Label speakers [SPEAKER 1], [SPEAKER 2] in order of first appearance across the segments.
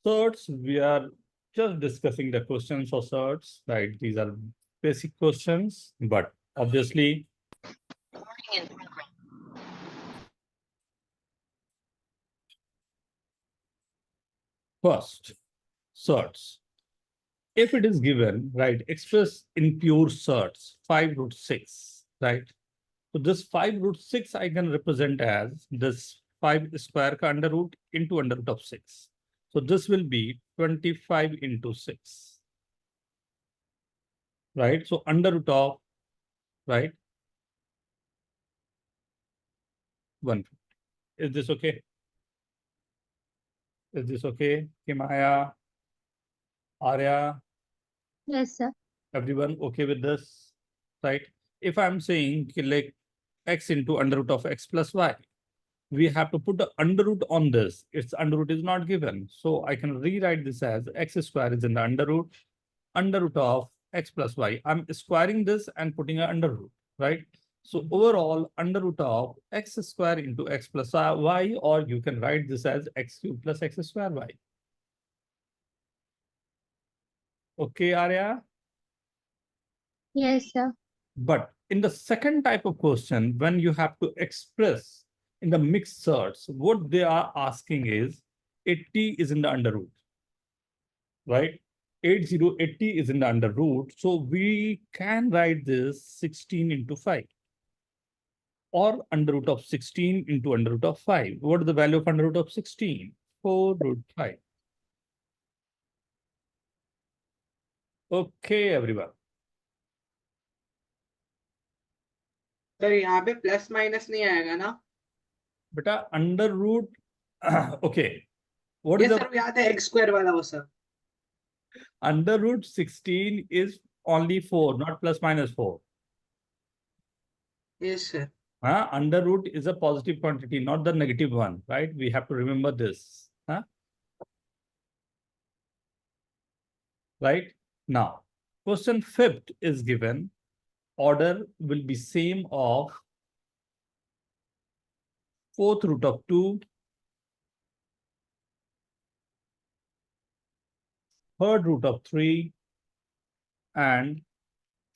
[SPEAKER 1] Certs, we are just discussing the questions for certs, right? These are basic questions, but obviously first, certs. If it is given, right, express in pure certs, 5 root 6, right? So this 5 root 6 I can represent as this 5 square ka under root into under root of 6. So this will be 25 into 6, right? So under root of, right, 150. Is this okay? Is this okay? Kimaya, Arya,
[SPEAKER 2] Yes, sir.
[SPEAKER 1] everyone okay with this, right? If I'm saying like x into under root of x plus y, we have to put the under root on this. Its under root is not given. So I can rewrite this as x square is in the under root of x plus y. I'm squaring this and putting an under root, right? So overall under root of x square into x plus y, or you can write this as x cube plus x square y. Okay, Arya?
[SPEAKER 2] Yes, sir.
[SPEAKER 1] But in the second type of question, when you have to express in the mixed certs, what they are asking is 80 is in the under root, right? 80 is in the under root. So we can write this 16 into 5 or under root of 16 into under root of 5. What is the value of under root of 16? 4 root 5. Okay, everyone.
[SPEAKER 3] Sir यहाँ पे plus minus नहीं आएगा ना?
[SPEAKER 1] बेटा under root okay what
[SPEAKER 3] ये
[SPEAKER 1] is the
[SPEAKER 3] sir याद है x square वाला वो sir.
[SPEAKER 1] under root 16 is only 4, not plus minus 4.
[SPEAKER 3] Yes sir.
[SPEAKER 1] Under root is a positive quantity, not the negative one, right? We have to remember this. Right? Now, question fifth is given. Order will be same of fourth root of 2, third root of 3, and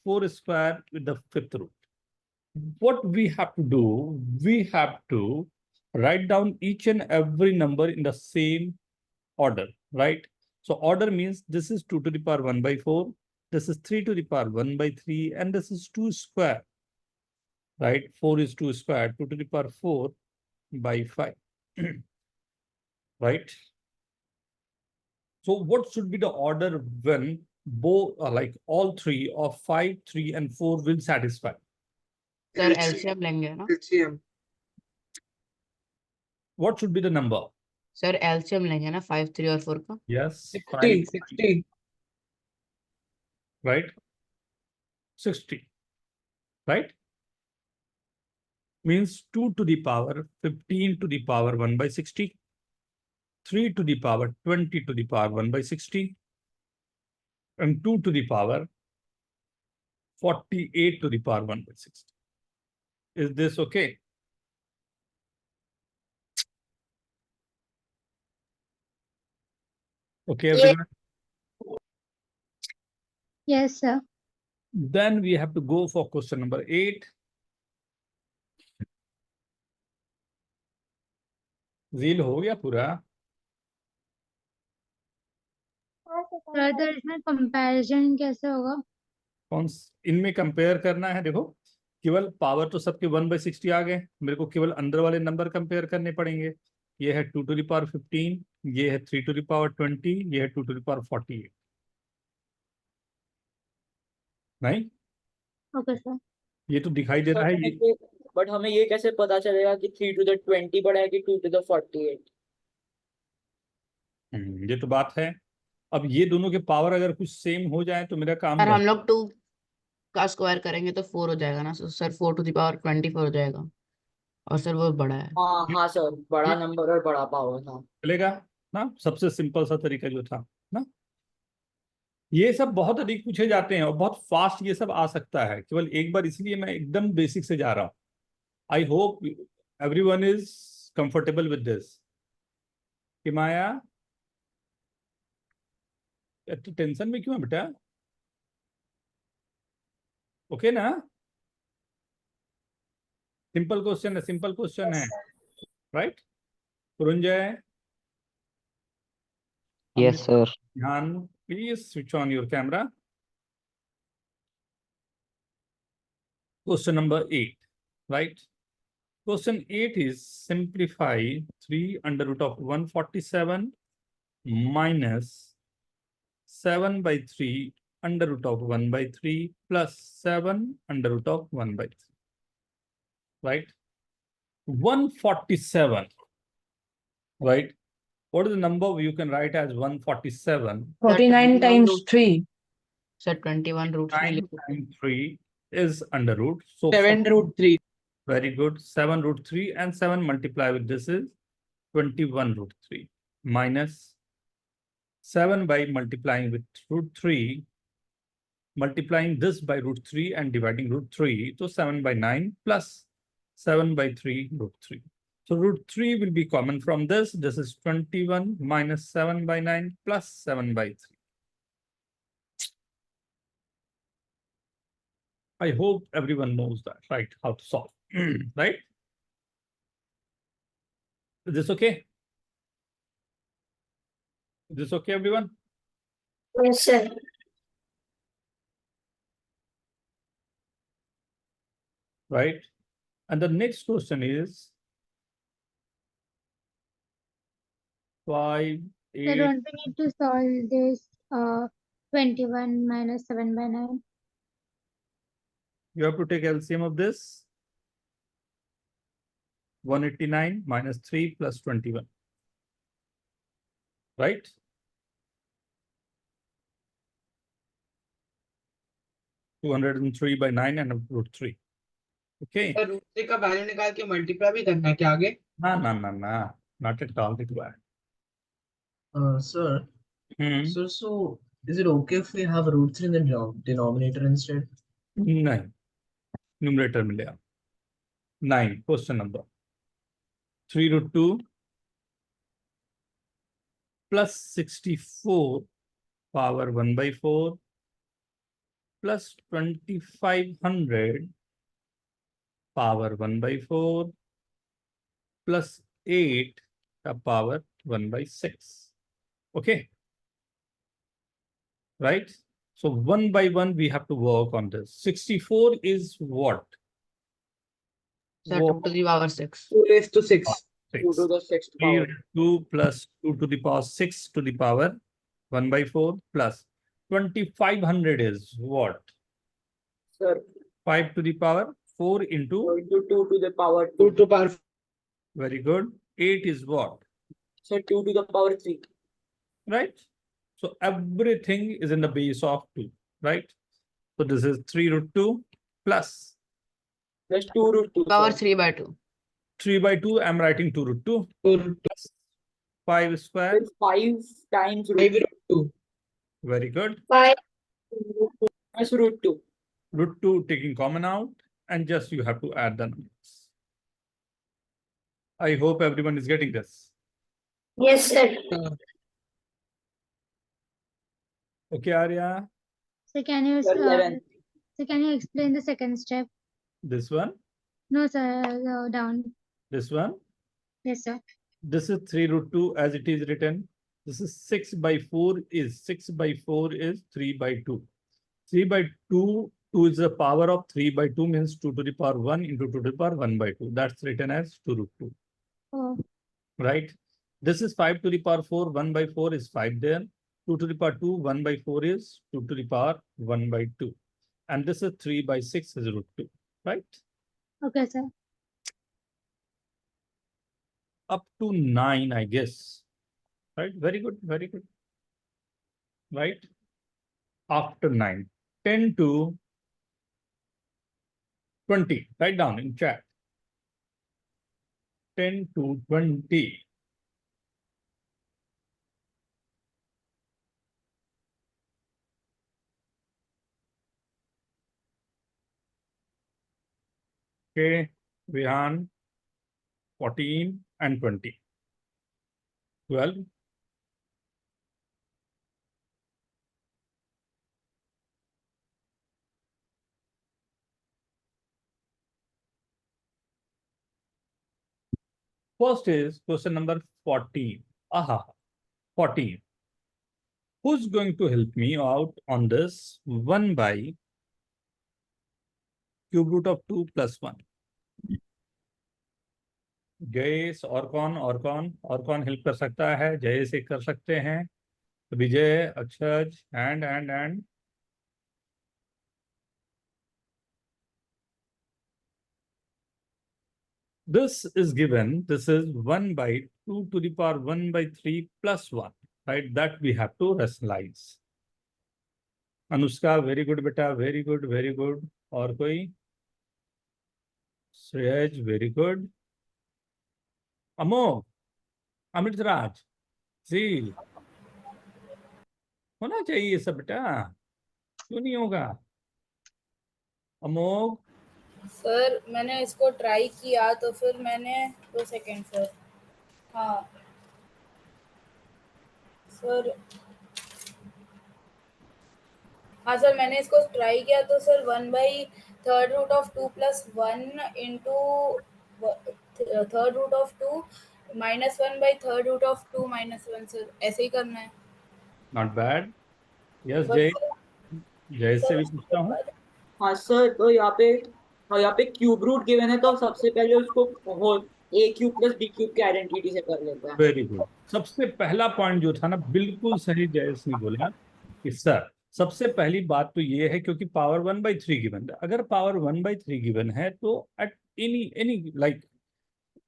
[SPEAKER 1] 4 square with the fifth root. What we have to do, we have to write down each and every number in the same order, right? So order means this is 2 to the power 1 by 4, this is 3 to the power 1 by 3, and this is 2 square, right? 4 is 2 square, 2 to the power 4 by 5, right? So what should be the order when both like all three of 5, 3, and 4 will satisfy?
[SPEAKER 4] Sir LCM लेंगे ना?
[SPEAKER 3] LCM.
[SPEAKER 1] What should be the number?
[SPEAKER 4] Sir LCM लेंगे ना 5, 3 और 4 का?
[SPEAKER 1] Yes,
[SPEAKER 3] 60, 60.
[SPEAKER 1] right? 60, right? Means 2 to the power 15 to the power 1 by 60, 3 to the power 20 to the power 1 by 60, and 2 to the power 48 to the power 1 by 60. Is this okay? Okay, everyone?
[SPEAKER 2] Yes, sir.
[SPEAKER 1] Then we have to go for question number 8. Zeal हो गया पूरा?
[SPEAKER 2] Sir तो इसमें comparison कैसे होगा?
[SPEAKER 1] कौन इनमें compare करना है? देखो केवल पावर तो सबके 1 by 60 आ गए, मेरे को केवल अंदर वाले नंबर कंपेयर करने पड़ेंगे. ये है 2 to the power 15, ये है 3 to the power 20, ये है 2 to the power 48. नहीं,
[SPEAKER 2] ओके सर.
[SPEAKER 1] ये तो दिखाई दे रहा है ये.
[SPEAKER 5] बट हमें ये कैसे पता चलेगा कि 3 to the 20 बड़ा है कि 2 to the 48?
[SPEAKER 1] ये तो बात है. अब ये दोनों के पावर अगर कुछ सेम हो जाए तो मेरा काम
[SPEAKER 4] सर हम
[SPEAKER 1] बन.
[SPEAKER 4] लोग 2 का स्क्वायर करेंगे तो 4 हो जाएगा ना सर? 4 to the power 24 हो जाएगा. और सर वो बड़ा है.
[SPEAKER 5] हाँ सर, बड़ा नंबर और बड़ा पावर था.
[SPEAKER 1] चलेगा ना? सबसे सिंपल सा तरीका जो था ना. ये सब बहुत अधिक पूछे जाते हैं और बहुत फास्ट ये सब आ सकता है. केवल एक बार इसलिए मैं एकदम बेसिक से जा रहा हूँ. I hope everyone is comfortable with this. Himaya, तो टेंशन में क्यों है बेटा? ओके ना? सिंपल क्वेश्चन है, सिंपल क्वेश्चन है, right? Puranjay,
[SPEAKER 6] Yes, sir.
[SPEAKER 1] Dhyan, please switch on your camera. Question number 8, right? Question 8 is simplify 3 under root of 147 minus 7 by 3 under root of 1 by 3 plus 7 under root of 1 by 3, right? 147, right? What is the number you can write as 147?
[SPEAKER 7] 49 times 3.
[SPEAKER 4] Sir 21 root 3
[SPEAKER 1] 9
[SPEAKER 4] लिखो.
[SPEAKER 1] times 3 is under root. So
[SPEAKER 3] 7√3.
[SPEAKER 1] very good. 7 root 3 and 7 multiply with this is 21 root 3 minus 7 by multiplying with root 3, multiplying this by root 3 and dividing root 3. So 7 by 9 plus 7 by 3 root 3. So root 3 will be common from this. This is 21 minus 7 by 9 plus 7 by 3. I hope everyone knows that, right? How to solve, right? Is this okay? Is this okay, everyone?
[SPEAKER 2] Yes, sir.
[SPEAKER 1] Right? And the next question is 5,
[SPEAKER 2] So
[SPEAKER 1] 8.
[SPEAKER 2] don't we need to solve this 21 minus 7 by 9?
[SPEAKER 1] You have to take LCM of this. 189 minus 3 plus 21. Right? (203 by 9 and root 3). Okay.
[SPEAKER 3] तो √3 का value निकाल के multiply भी करना है क्या आगे?
[SPEAKER 1] No. Not at all required.
[SPEAKER 8] Sir,
[SPEAKER 1] Hmm.
[SPEAKER 8] so is it okay if we have √3 in the denominator instead?
[SPEAKER 1] नहीं. Numerator मिलेगा. 9. Question number. 3 root 2 plus 64 power 1 by 4 plus 2500 power 1 by 4 plus 8 power 1 by 6. Okay. Right? So 1 by 1 we have to work on this. 64 is what?
[SPEAKER 4] Sir 2 to the power 6.
[SPEAKER 3] 2⁶.
[SPEAKER 5] 2 to the 6th power.
[SPEAKER 1] 2 plus 2 to the power 6 to the power 1 by 4 plus 2500 is what?
[SPEAKER 5] Sir,
[SPEAKER 1] 5 to the power 4 into,
[SPEAKER 5] 2 to the power
[SPEAKER 3] 2
[SPEAKER 5] 2.
[SPEAKER 3] to power
[SPEAKER 1] very good. 8 is what?
[SPEAKER 5] Sir, 2 to the power 3.
[SPEAKER 1] Right? So everything is in the base of 2, right? So this is 3 root 2 plus
[SPEAKER 5] That's 2 root 2.
[SPEAKER 4] Power
[SPEAKER 5] sir.
[SPEAKER 4] 3 by 2.
[SPEAKER 1] 3 by 2. I'm writing 2 root 2
[SPEAKER 3] 2
[SPEAKER 1] plus 5 square.
[SPEAKER 5] It's 5 times root
[SPEAKER 3] 5√2.
[SPEAKER 1] Very good.
[SPEAKER 5] 5 minus root 2.
[SPEAKER 1] Root 2 taking common out, and just you have to add the numbers. I hope everyone is getting this.
[SPEAKER 2] Yes, sir.
[SPEAKER 1] Okay, Arya,
[SPEAKER 2] So can you
[SPEAKER 5] Sir, 11.
[SPEAKER 2] so can you explain the second step?
[SPEAKER 1] this one,
[SPEAKER 2] No, sir. Down.
[SPEAKER 1] this one.
[SPEAKER 2] Yes, sir.
[SPEAKER 1] This is 3 root 2 as it is written. This is 6 by 4 is 6 by 4 is 3 by 2. 3 by 2, 2 is the power of 3 by 2 means 2 to the power 1 into 2 to the power 1 by 2. That's written as 2 root 2,
[SPEAKER 2] Oh,
[SPEAKER 1] right? This is 5 to the power 4, 1 by 4 is 5 there. 2 to the power 2, 1 by 4 is 2 to the power 1 by 2. And this is 3 by 6 is root 2, right?
[SPEAKER 2] okay, sir.
[SPEAKER 1] Up to 9, I guess. Right? Very good, very good. Right? After 9, 10 to 20. Write down in chat. 10 to 20. Okay, Vihan, 14 and 20. 12. First is question number 14. Aha, 14. Who's going to help me out on this? 1 by cube root of 2 plus 1. Jayesh और कौन help कर सकता है? जयेश एक कर सकते हैं, विजय, अक्षज and this is given. This is 1 by 2 to the power 1 by 3 plus 1, right? That we have to rationalize. Anushka, very good बेटा, वेरी गुड, वेरी गुड. और कोई? श्रेयज, वेरी गुड. अमोघ, अमृतराज जी, होना चाहिए ये सब बेटा, क्यों नहीं होगा? अमोघ,
[SPEAKER 6] सर मैंने इसको ट्राई किया तो फिर मैंने 2 सेकेंड सर. हाँ सर, हाँ सर मैंने इसको ट्राई किया तो sir 1 by third root of 2 plus 1 into third root of 2 minus 1 by third root of 2 minus 1 sir, ऐसे ही करना है.
[SPEAKER 1] Not bad. यस
[SPEAKER 6] बस
[SPEAKER 1] जय,
[SPEAKER 6] सर,
[SPEAKER 1] जय से
[SPEAKER 6] सर
[SPEAKER 1] भी
[SPEAKER 6] उसके
[SPEAKER 1] पूछता हूँ.
[SPEAKER 6] बाद
[SPEAKER 5] हाँ सर, तो यहाँ पे क्यूब रूट गिवन है, तो सबसे पहले उसको होल ए क्यूब प्लस बी क्यूब की आइडेंटिटी से कर लेते हैं.
[SPEAKER 1] Very good. सबसे पहला पॉइंट जो था ना, बिल्कुल सही जयेश ने बोला कि सर सबसे पहली बात तो ये है, क्योंकि पावर 1/3 गिवन है. अगर पावर 1/3 गिवन है तो at any like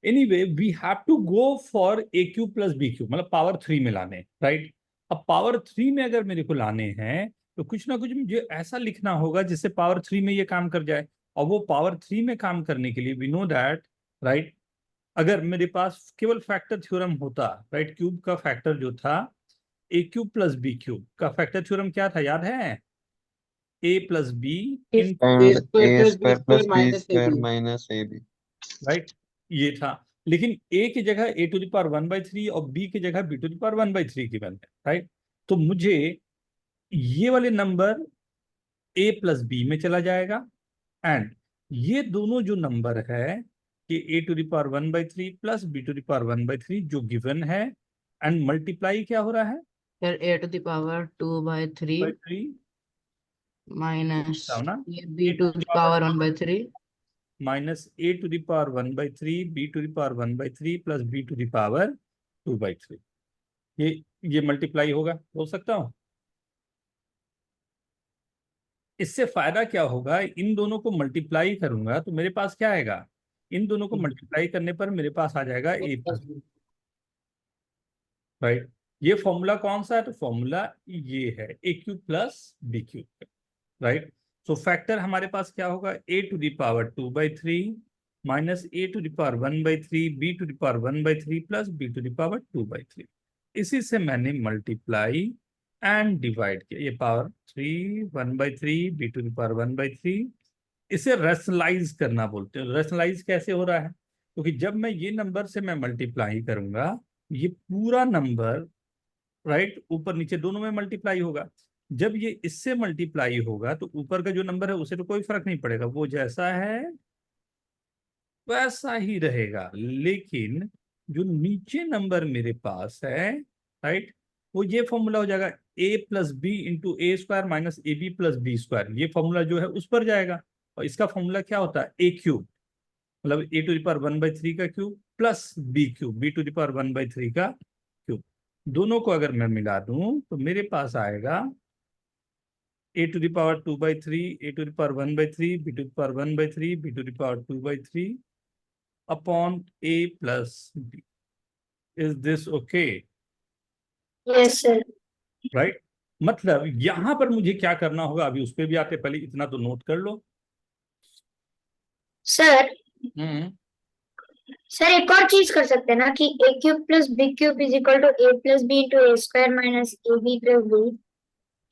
[SPEAKER 1] anyway we have to go for a cube plus B cube, मतलब पावर 3 में लाने, राइट? अब पावर 3 में अगर मेरे को लाने हैं तो कुछ ना कुछ मुझे ऐसा लिखना होगा जिससे पावर 3 में ये काम कर जाए. और वो पावर 3 में काम करने के लिए वी नो दैट, राइट, अगर मेरे पास केवल फैक्टर थ्योरम होता, राइट, क्यूब का फैक्टर जो था A cube plus B cube का फैक्टर थ्योरम क्या था, याद है? A plus B in,
[SPEAKER 3] A square plus B square minus AB.
[SPEAKER 1] Right, ये था. लेकिन ए की जगह ए टू द पावर 1/3 और बी की जगह b to the power 1/3 given है, राइट? तो मुझे ये वाले नंबर ए प्लस बी में चला जाएगा, एंड ये दोनों जो नंबर है कि A to the power 1/3 plus B to the power 1/3 जो गिवन है, एंड मल्टीप्लाई क्या हो रहा है?
[SPEAKER 4] फिर a to the power 2/3
[SPEAKER 1] 3
[SPEAKER 4] minus
[SPEAKER 1] ना,
[SPEAKER 4] ये b to the power 1/3
[SPEAKER 1] minus A to the power 1/3 B to the power 1/3 plus B to the power 2/3. ये मल्टीप्लाई होगा, बोल सकता हूँ. इससे फायदा क्या होगा, इन दोनों को मल्टीप्लाई करूंगा तो मेरे पास क्या आएगा? इन दोनों को मल्टीप्लाई करने पर मेरे पास आ जाएगा ए प्लस, राइट? ये फॉर्मूला कौन सा है? तो फॉर्मूला ये है A cube plus B cube, right? So factor हमारे पास क्या होगा? A to the power 2/3 minus A to the power 1/3 B to the power 1/3 plus B to the power 2/3. इसी से मैंने मल्टीप्लाई एंड डिवाइड किया. ये power 3 1/3 B to the power 1/3. इसे रैशनलाइज करना बोलते हैं. रैशनलाइज कैसे हो रहा है? क्योंकि जब मैं ये नंबर से मैं मल्टीप्लाई करूंगा, ये पूरा नंबर, राइट, ऊपर नीचे दोनों में मल्टीप्लाई होगा. जब ये इससे मल्टीप्लाई होगा तो ऊपर का जो नंबर है उसे तो कोई फर्क नहीं पड़ेगा, वो जैसा है वैसा ही रहेगा. लेकिन जो नीचे नंबर मेरे पास है, राइट, वो ये फॉर्मूला हो जाएगा A plus B into A square minus A B plus B square. ये फॉर्मूला जो है उस पर जाएगा. और इसका फॉर्मूला क्या होता है? ए क्यूब, मतलब ए टू द पावर 1/3 का cube plus B cube b to the power 1/3 का क्यूब. दोनों को अगर मैं मिला दूं तो मेरे पास आएगा A to the power 2/3 A to the power 1/3 B to the power 1/3 B to the power 2/3 upon A plus B. Is this okay?
[SPEAKER 2] Yes, sir.
[SPEAKER 1] Right? मतलब यहां पर मुझे क्या करना होगा, अभी उस पर भी आते, पहले इतना तो नोट कर लो.
[SPEAKER 2] सर,
[SPEAKER 1] हम्म,
[SPEAKER 2] सर एक और चीज कर सकते हैं ना कि A cube plus B cube is equal to A plus B into A square minus A B plus B.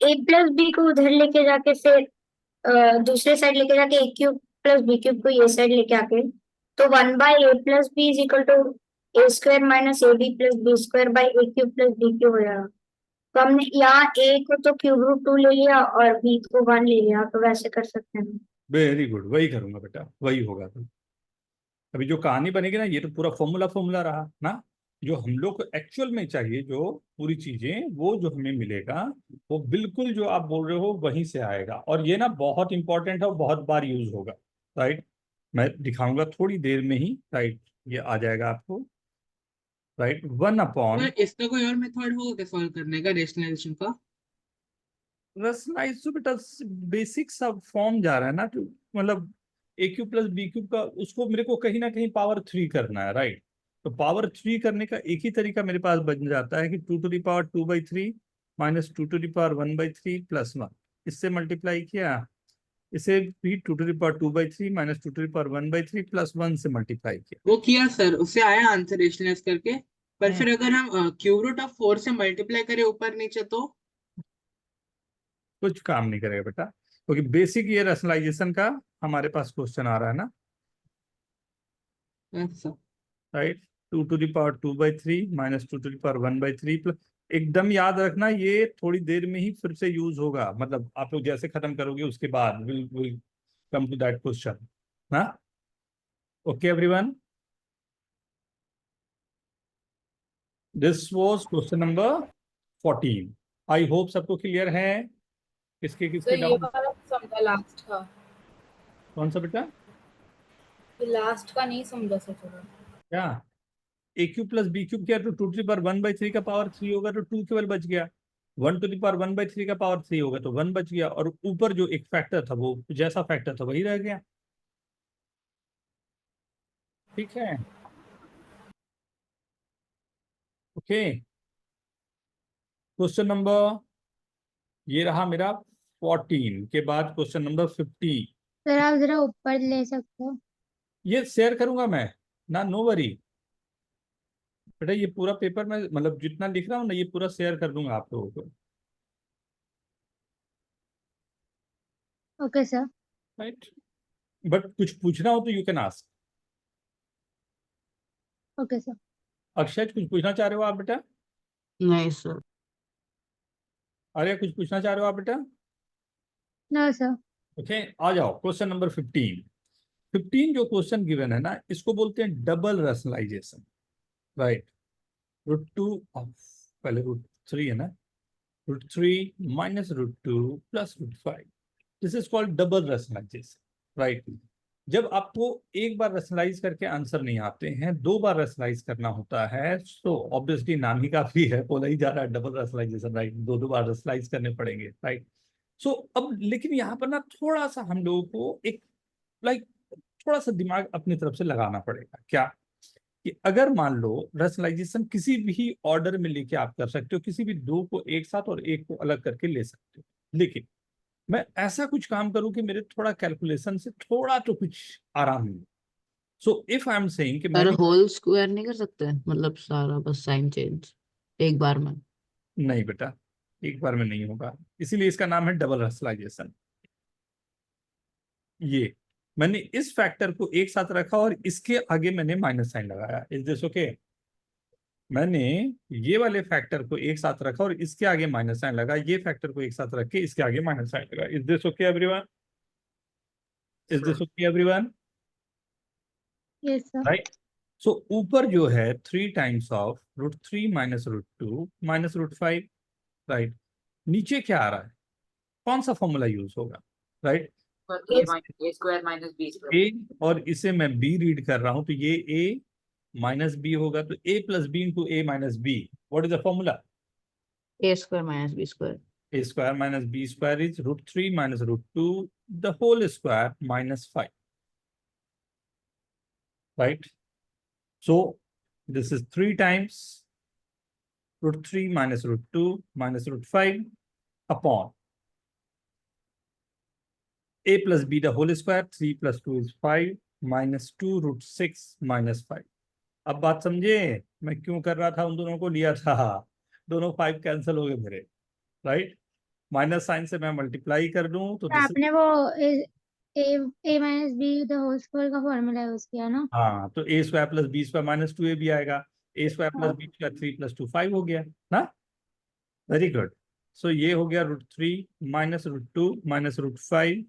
[SPEAKER 2] A plus B को उधर लेके जाके फिर दूसरे साइड लेके जाके ए क्यूब प्लस बी क्यूब को ये साइड लेके आके, तो 1/a plus B is equal to A square minus A B plus B square by A cube plus B cube हो जाएगा. तो हमने यहाँ a को तो क्यूब रूट 2 ले लिया और b को 1 ले लिया, तो वैसे कर सकते हैं.
[SPEAKER 1] वेरी गुड, वही करूंगा बेटा, वही होगा. तो अभी जो कहानी बनेगी ना, ये तो पूरा फॉर्मूला रहा ना। जो हम लोग को एक्चुअल में चाहिए, जो पूरी चीजें, वो जो हमें मिलेगा, वो बिल्कुल जो आप बोल रहे हो वहीं से आएगा। और ये ना बहुत इंपॉर्टेंट है और बहुत बार यूज होगा, राइट। मैं दिखाऊंगा थोड़ी देर में ही, राइट। ये आ जाएगा आपको, राइट। 1/,
[SPEAKER 3] सर इसका कोई और मेथड होगा क्या सॉल्व करने का रेशनलाइजेशन का?
[SPEAKER 1] रसलाइज तो बेटा बेसिक सब फॉर्म जा रहा है ना, तो मतलब ए क्यूब प्लस बी क्यूब का, उसको मेरे को कहीं ना कहीं पावर 3 करना है, राइट। तो पावर 3 करने का एक ही तरीका मेरे पास बन जाता है कि 2^2/3 माइनस 2^1/3 +1, इससे मल्टीप्लाई किया। इसे भी 2^2/3 माइनस 2^1/3 +1 से मल्टीप्लाई किया।
[SPEAKER 3] वो किया सर, उससे आया आंसर रेशनलाइज करके। पर
[SPEAKER 1] हम्म।
[SPEAKER 3] फिर अगर हम क्यूब रूट ऑफ 4 से मल्टीप्लाई करें ऊपर नीचे तो?
[SPEAKER 1] कुछ काम नहीं करेगा बेटा, क्योंकि बेसिक ये रैशनलाइजेशन का हमारे पास क्वेश्चन आ रहा है ना,
[SPEAKER 3] अच्छा
[SPEAKER 1] राइट। 2^2/3 माइनस 2^1/3 प्लस, एकदम याद रखना ये थोड़ी देर में ही फिर से यूज होगा, मतलब आप लोग जैसे खत्म करोगे उसके बाद will come to that question ना। Okay everyone, this was question number 14। I hope सबको क्लियर है। किसके
[SPEAKER 6] तो
[SPEAKER 1] किसके
[SPEAKER 6] ये
[SPEAKER 1] डाउट?
[SPEAKER 6] वाला समझा लास्ट का,
[SPEAKER 1] कौन सा बेटा?
[SPEAKER 6] लास्ट का नहीं समझा सर थोड़ा।
[SPEAKER 1] क्या ए क्यूब प्लस बी क्यूब किया तो 2^1/3 का पावर 3 होगा तो 2 केवल बच गया। 1^1/3 का पावर 3 होगा तो 1 बच गया, और ऊपर जो एक फैक्टर था वो जैसा फैक्टर था वही रह गया। ठीक है, ओके। क्वेश्चन नंबर ये रहा मेरा 14 के बाद क्वेश्चन नंबर 50।
[SPEAKER 2] सर आप जरा ऊपर ले सकते हो?
[SPEAKER 1] ये शेयर करूंगा मैं ना, नो वरी बेटा, ये पूरा पेपर में मतलब जितना लिख रहा हूँ ना, ये पूरा शेयर कर दूंगा आप लोगों को,
[SPEAKER 2] ओके सर।
[SPEAKER 1] राइट। बट कुछ पूछना हो तो you can ask.
[SPEAKER 2] Okay sir.
[SPEAKER 1] Akshay कुछ पूछना चाह रहे हो आप बेटा?
[SPEAKER 4] नहीं सर।
[SPEAKER 1] अरे कुछ पूछना चाह रहे हो आप बेटा?
[SPEAKER 2] No sir.
[SPEAKER 1] ओके, आ जाओ क्वेश्चन नंबर 15। 15 जो क्वेश्चन गिवन है ना, इसको बोलते हैं डबल रैशनलाइजेशन, राइट। √2 ऑफ, पहले √3 है ना, √3 minus √2 plus √5, this is called double rationalization, right. जब आपको एक बार रैशनलाइज करके आंसर नहीं आते हैं, 2 बार रैशनलाइज करना होता है, तो ऑब्वियसली नाम ही काफी है, बोला ही जा रहा है डबल रैशनलाइजेशन, राइट। 2 बार रैशनलाइज करने पड़ेंगे, राइट। सो अब लेकिन यहाँ पर ना थोड़ा सा हम लोगों को एक लाइक थोड़ा सा दिमाग अपनी तरफ से लगाना पड़ेगा। क्या कि अगर मान लो रैशनलाइजेशन किसी भी ऑर्डर में लेके आप कर सकते हो, किसी भी 2 को एक साथ और 1 को अलग करके ले सकते हो, लेकिन मैं ऐसा कुछ काम करूं कि मेरे थोड़ा कैलकुलेशन से थोड़ा तो कुछ आराम मिले। So if I am saying कि
[SPEAKER 4] सर
[SPEAKER 1] मैंने,
[SPEAKER 4] होल स्क्वायर नहीं कर सकते, मतलब सारा बस साइन चेंज एक बार में?
[SPEAKER 1] नहीं बेटा, एक बार में नहीं होगा, इसीलिए इसका नाम है डबल रैशनलाइजेशन। ये मैंने इस फैक्टर को एक साथ रखा और इसके आगे मैंने माइनस साइन लगाया, इज दिस ओके? मैंने ये वाले फैक्टर को एक साथ रखा और इसके आगे माइनस साइन लगा, ये फैक्टर को एक साथ रख के इसके आगे माइनस साइन लगा, is this okay everyone? Is this okay everyone?
[SPEAKER 2] Yes sir.
[SPEAKER 1] Right. So ऊपर जो है 3 times of √3 minus √2 minus √5, right. नीचे क्या आ रहा है, कौन सा फॉर्मूला यूज होगा, right?
[SPEAKER 5] A square minus B square.
[SPEAKER 1] A, और इसे मैं बी रीड कर रहा हूं तो ये ए माइनस बी होगा, तो A plus B into A minus B, what is the formula?
[SPEAKER 4] A square minus B square.
[SPEAKER 1] A square minus b square is √3 minus √2 the whole square minus 5, right? So this is 3 times √3 minus √2 minus √5 upon a plus b the whole square, 3 plus 2 is 5 minus 2 √6 minus 5। अब बात समझे मैं क्यों कर रहा था, उन दोनों को लिया था, दोनों 5 कैंसिल हो गए मेरे, राइट। माइनस साइन से मैं मल्टीप्लाई कर दूं तो
[SPEAKER 2] तो आपने वो A A minus B the whole square का फॉर्मूला यूज किया ना?
[SPEAKER 1] हाँ, तो A square plus B square minus 2a भी आएगा, A square plus B square 3 plus 2 5 हो गया ना। Very good. सो ये हो गया √3 माइनस √2 माइनस √5,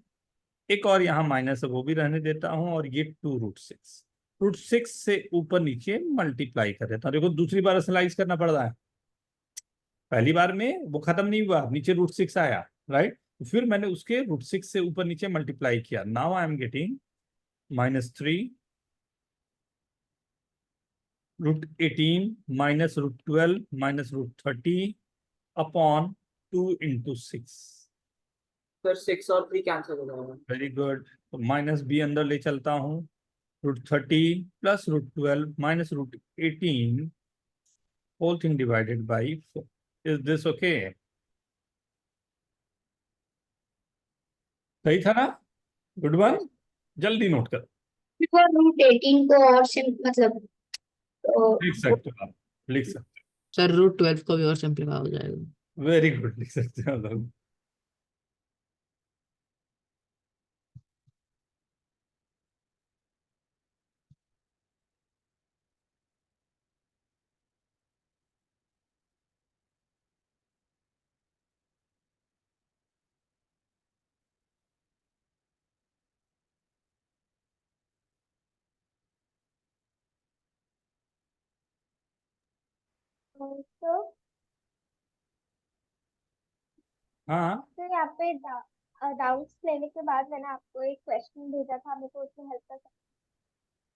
[SPEAKER 1] एक और यहाँ माइनस है वो भी रहने देता हूँ, और ये 2 √6, √6 से ऊपर नीचे मल्टीप्लाई कर देता हूँ। देखो दूसरी बार एनालाइज करना पड़ रहा है, पहली बार में वो खत्म नहीं हुआ, नीचे √6 आया, राइट। फिर मैंने उसके √6 से ऊपर नीचे मल्टीप्लाई किया। Now I am getting -3 √18 -√12 -√30 upon 2 × 6।
[SPEAKER 5] Sir 6 और 3 कैंसिल हो जाएगा।
[SPEAKER 1] Very good. तो माइनस बी अंदर ले चलता हूँ, √30 plus √12 minus √18 whole thing divided by 4. Is this okay? सही था ना? गुड वन, जल्दी नोट कर।
[SPEAKER 2] √18 को और मतलब
[SPEAKER 1] लिख सकते हो आप, लिख सकते
[SPEAKER 4] सर √12 को भी और सिंपलीफाई हो जाएगा।
[SPEAKER 1] हो, वेरी गुड, लिख सकते हो लोग।
[SPEAKER 9] तो
[SPEAKER 1] हाँ
[SPEAKER 9] सर यहाँ पे डाउट्स लेने के बाद मैंने आपको एक क्वेश्चन भेजा था, मेरे को उसमें हेल्प कर सकते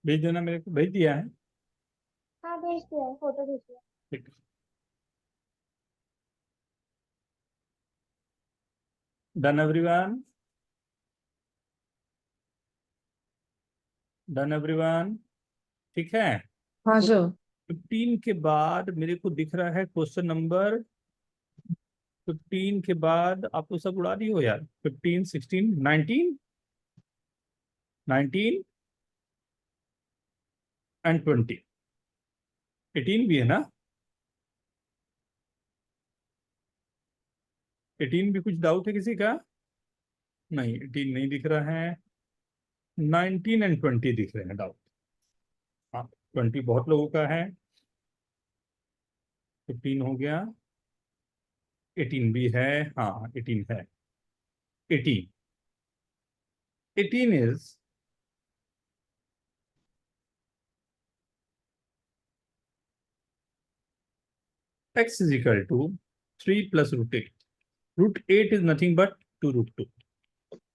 [SPEAKER 1] भेज देना, मेरे को भेज दिया है।
[SPEAKER 9] हैं? हाँ भेज दिया है, फोटो भेज दिया।
[SPEAKER 1] ठीक। डन एवरीवन, डन एवरीवन, ठीक है।
[SPEAKER 7] हाँ सर।
[SPEAKER 1] 15 के बाद मेरे को दिख रहा है क्वेश्चन नंबर 15 के बाद आप तो सब उड़ा दी हो यार। 15, 16, 19, 19 एंड 20, 18 भी है ना? 18 भी कुछ डाउट है किसी का? नहीं, 18 नहीं दिख रहा है। 19 एंड 20 दिख रहे हैं डाउट। हाँ, 20 बहुत लोगों का है। 15 हो गया, 18 भी है। हाँ 18 है। 18, 18 is x is equal to 3 plus √8. √8 is nothing but 2√2,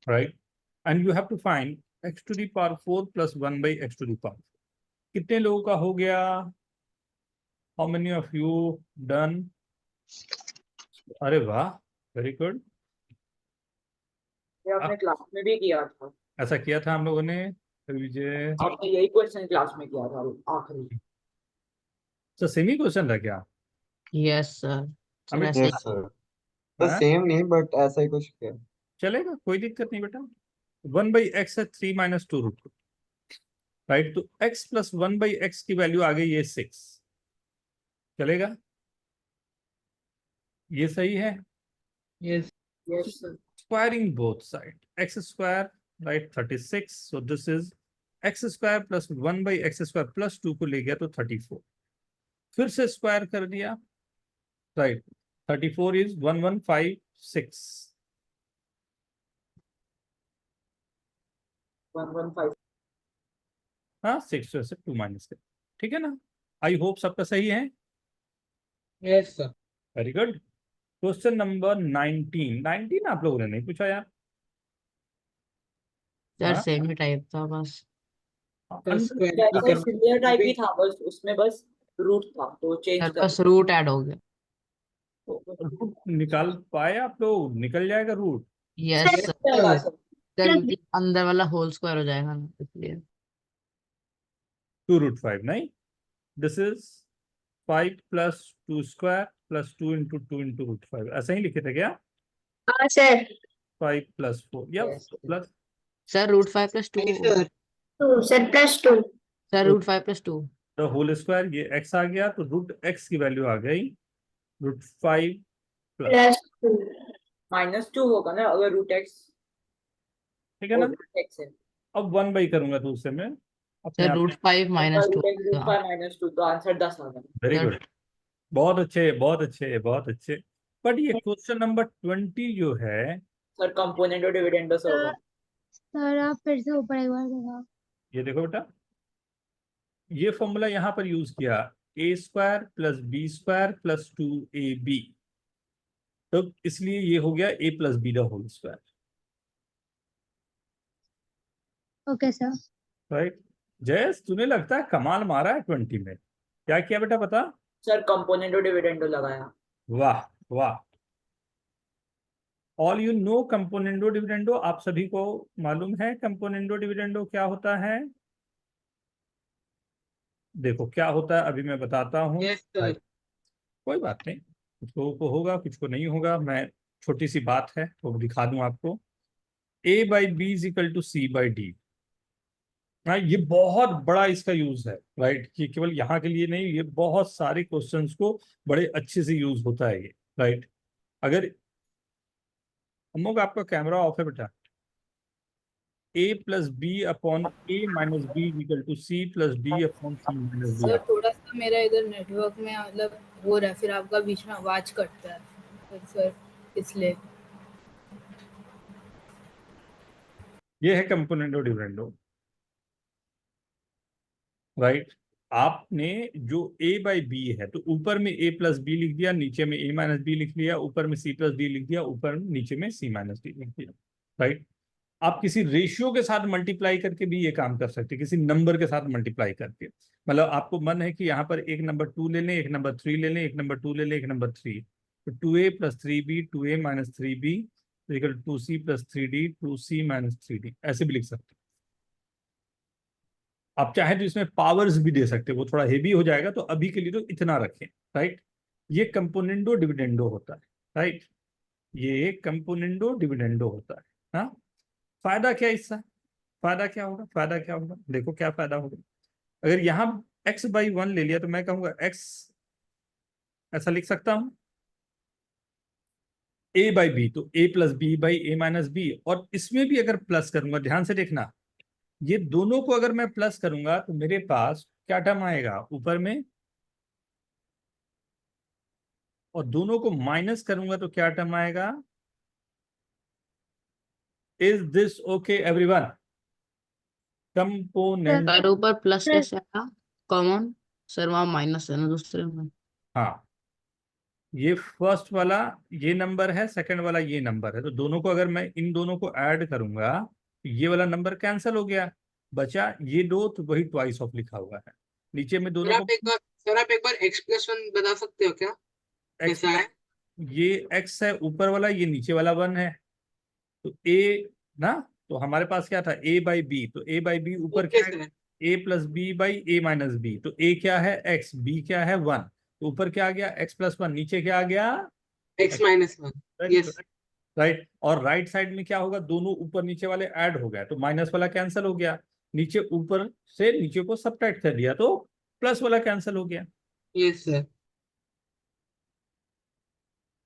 [SPEAKER 1] right? And you have to find x to the power 4 plus 1 by x to the power 4. कितने लोगों का हो गया? How many of you done? अरे वाह, वेरी गुड।
[SPEAKER 5] ये आपने class में भी किया था।
[SPEAKER 1] ऐसा किया था हम लोगों ने विजय।
[SPEAKER 5] आपने यही क्वेश्चन क्लास में किया था आखिरी।
[SPEAKER 1] तो सेमी क्वेश्चन था क्या?
[SPEAKER 4] Yes sir. सर
[SPEAKER 1] हमें
[SPEAKER 4] ऐसे ही
[SPEAKER 10] यस सर, तो
[SPEAKER 1] हाँ?
[SPEAKER 10] सेम नहीं बट ऐसा ही कुछ किया।
[SPEAKER 1] चलेगा, कोई दिक्कत नहीं बेटा। 1/x है 3 - 2√2, राइट। तो x प्लस 1/x की वैल्यू आ गई है 6, चलेगा? ये सही है?
[SPEAKER 5] Yes sir.
[SPEAKER 1] Squaring both side, x square, right, 36। So this is x square plus 1/x² plus 2 को ले गया तो 34, फिर से स्क्वायर कर दिया, राइट। 34 इज 1156,
[SPEAKER 5] 115।
[SPEAKER 1] हाँ 6 से 2 माइनस कर, ठीक है ना? आई होप सबका सही है।
[SPEAKER 5] Yes sir.
[SPEAKER 1] Very good. Question number 19 आप लोगों ने नहीं पूछा यार।
[SPEAKER 4] सर
[SPEAKER 1] हाँ?
[SPEAKER 4] सेम ही टाइप था बस।
[SPEAKER 5] सिमिलर टाइप ही था, बस उसमें बस रूट था तो चेंज
[SPEAKER 4] सर
[SPEAKER 5] कर
[SPEAKER 4] बस रूट ऐड हो गया।
[SPEAKER 1] रूट निकाल पाए आप लोग? निकल जाएगा रूट?
[SPEAKER 4] Yes sir.
[SPEAKER 5] दिया।
[SPEAKER 4] सर क्योंकि अंदर वाला होल स्क्वायर हो जाएगा ना, इसलिए।
[SPEAKER 1] 2√5 नहीं, दिस इज 5 + 2² + 2 × 2 × √5, ऐसा ही लिखे थे क्या?
[SPEAKER 2] हाँ सर।
[SPEAKER 1] 5 + 4 या
[SPEAKER 5] Yes.
[SPEAKER 1] Plus
[SPEAKER 4] sir √5 + 2।
[SPEAKER 2] Two sir +2।
[SPEAKER 4] Sir √5 + 2।
[SPEAKER 1] The whole square, ये x आ गया तो √x की वैल्यू आ गई √5 प्लस,
[SPEAKER 2] +2।
[SPEAKER 5] -2 होगा ना अगर रूट एक्स
[SPEAKER 1] ठीक है ना?
[SPEAKER 5] एक्स है।
[SPEAKER 1] अब 1/, करूंगा तो उससे मैं अपने
[SPEAKER 4] सर
[SPEAKER 1] आप।
[SPEAKER 4] √5 - 2
[SPEAKER 5] -2 तो आंसर 10 आ गया।
[SPEAKER 1] वेरी
[SPEAKER 4] सर
[SPEAKER 1] गुड, बहुत अच्छे, बहुत अच्छे, बहुत अच्छे। बट ये क्वेश्चन नंबर 20 जो है,
[SPEAKER 5] सर कंपोनेंट और डिविडेंड से होगा।
[SPEAKER 9] सर आप फिर से ऊपर एक बार दिखाओ।
[SPEAKER 1] ये देखो बेटा, ये फॉर्मूला यहां पर यूज किया, A square plus B square plus 2ab, तो इसलिए ये हो गया a plus B the whole square,
[SPEAKER 2] okay sir.
[SPEAKER 1] Right. जयस तूने लगता है कमाल मारा है 20 में, क्या किया बेटा बता?
[SPEAKER 5] सर कंपोनेंटो डिविडेंडो लगाया।
[SPEAKER 1] वाह वाह, all you know componendo dividendo, आप सभी को मालूम है कंपोनेंडो डिविडेंडो क्या होता है? देखो क्या होता है अभी मैं बताता हूँ।
[SPEAKER 3] Yes sir.
[SPEAKER 1] कोई बात नहीं, कुछ लोगों को होगा कुछ को नहीं होगा, मैं छोटी सी बात है तो दिखा दूं आपको। a by b is equal to c by d, ये बहुत बड़ा इसका यूज है, राइट। ये केवल यहाँ के लिए नहीं, ये बहुत सारे क्वेश्चंस को बड़े अच्छे से यूज होता है ये, राइट। अगर अमोग आपका कैमरा ऑफ है बेटा, a plus b upon a minus b equal to c plus d upon c minus d.
[SPEAKER 6] Sir थोड़ा सा मेरा इधर नेटवर्क में मतलब हो रहा है, फिर आपका बीच में आवाज कटता है फिर सर, इसलिए।
[SPEAKER 1] ये है कंपोनेंडो डिविडेंडो, राइट। आपने जो a बाई बी है तो ऊपर में a प्लस बी लिख दिया, नीचे में a माइनस बी लिख लिया, ऊपर में c प्लस डी लिख दिया, ऊपर नीचे में c माइनस डी लिख दिया, राइट। आप किसी रेशियो के साथ मल्टीप्लाई करके भी ये काम कर सकते हैं, किसी नंबर के साथ मल्टीप्लाई करके। मतलब आपको मन है कि यहाँ पर एक नंबर 2 ले लें, एक नंबर 3 ले लें, एक नंबर 2 ले लें, एक नंबर 3, तो 2a plus 3b 2a minus 3b equal 2c plus 3d 2c minus 3d, ऐसे भी लिख सकते हैं। आप चाहे तो इसमें पावर्स भी दे सकते हैं, वो थोड़ा हेवी हो जाएगा, तो अभी के लिए तो इतना रखें, राइट। ये कंपोनेंडो डिविडेंडो होता है, राइट। ये कंपोनेंडो डिविडेंडो होता है। हाँ, फायदा क्या इसका, फायदा क्या होगा, फायदा क्या होगा, देखो क्या फायदा होगा। अगर यहाँ x बाई 1 ले लिया तो मैं कहूंगा x ऐसा लिख सकता हूं, a बाई बी तो a plus b by a minus b, और इसमें भी अगर प्लस करूंगा, ध्यान से देखना, ये दोनों को अगर मैं प्लस करूंगा तो मेरे पास क्या टर्म आएगा ऊपर में, और दोनों को माइनस करूंगा तो क्या टर्म आएगा। Is this okay everyone? Component,
[SPEAKER 4] sir ऊपर प्लस कैसे आया कॉमन? सर वहाँ माइनस है ना दूसरे में।
[SPEAKER 1] हाँ, ये फर्स्ट वाला ये नंबर है, सेकंड वाला ये नंबर है, तो दोनों को अगर मैं इन दोनों को ऐड करूंगा तो ये वाला नंबर कैंसिल हो गया, बचा ये दो, तो वही ट्वाइस ऑफ लिखा हुआ है नीचे में
[SPEAKER 3] सर
[SPEAKER 1] दोनों
[SPEAKER 3] आप एक बार सर आप एक बार x प्लस 1 बता सकते हो क्या
[SPEAKER 1] को।
[SPEAKER 3] कैसा है?
[SPEAKER 1] ये x है ऊपर वाला, ये नीचे वाला 1 है, तो a ना, तो हमारे पास क्या था a बाई बी, तो a बाई बी ऊपर
[SPEAKER 3] ओके
[SPEAKER 1] क्या है,
[SPEAKER 3] sir.
[SPEAKER 1] a plus b by a minus b, तो a क्या है x, b क्या है 1, तो ऊपर क्या आ गया x प्लस 1, नीचे क्या आ गया
[SPEAKER 3] x माइनस 1। यस।
[SPEAKER 1] राइट। और राइट साइड में क्या होगा, दोनों ऊपर नीचे वाले ऐड हो गया तो माइनस वाला कैंसिल हो गया, नीचे ऊपर से नीचे को सबट्रैक्ट कर दिया तो प्लस वाला कैंसिल हो गया,
[SPEAKER 3] यस सर।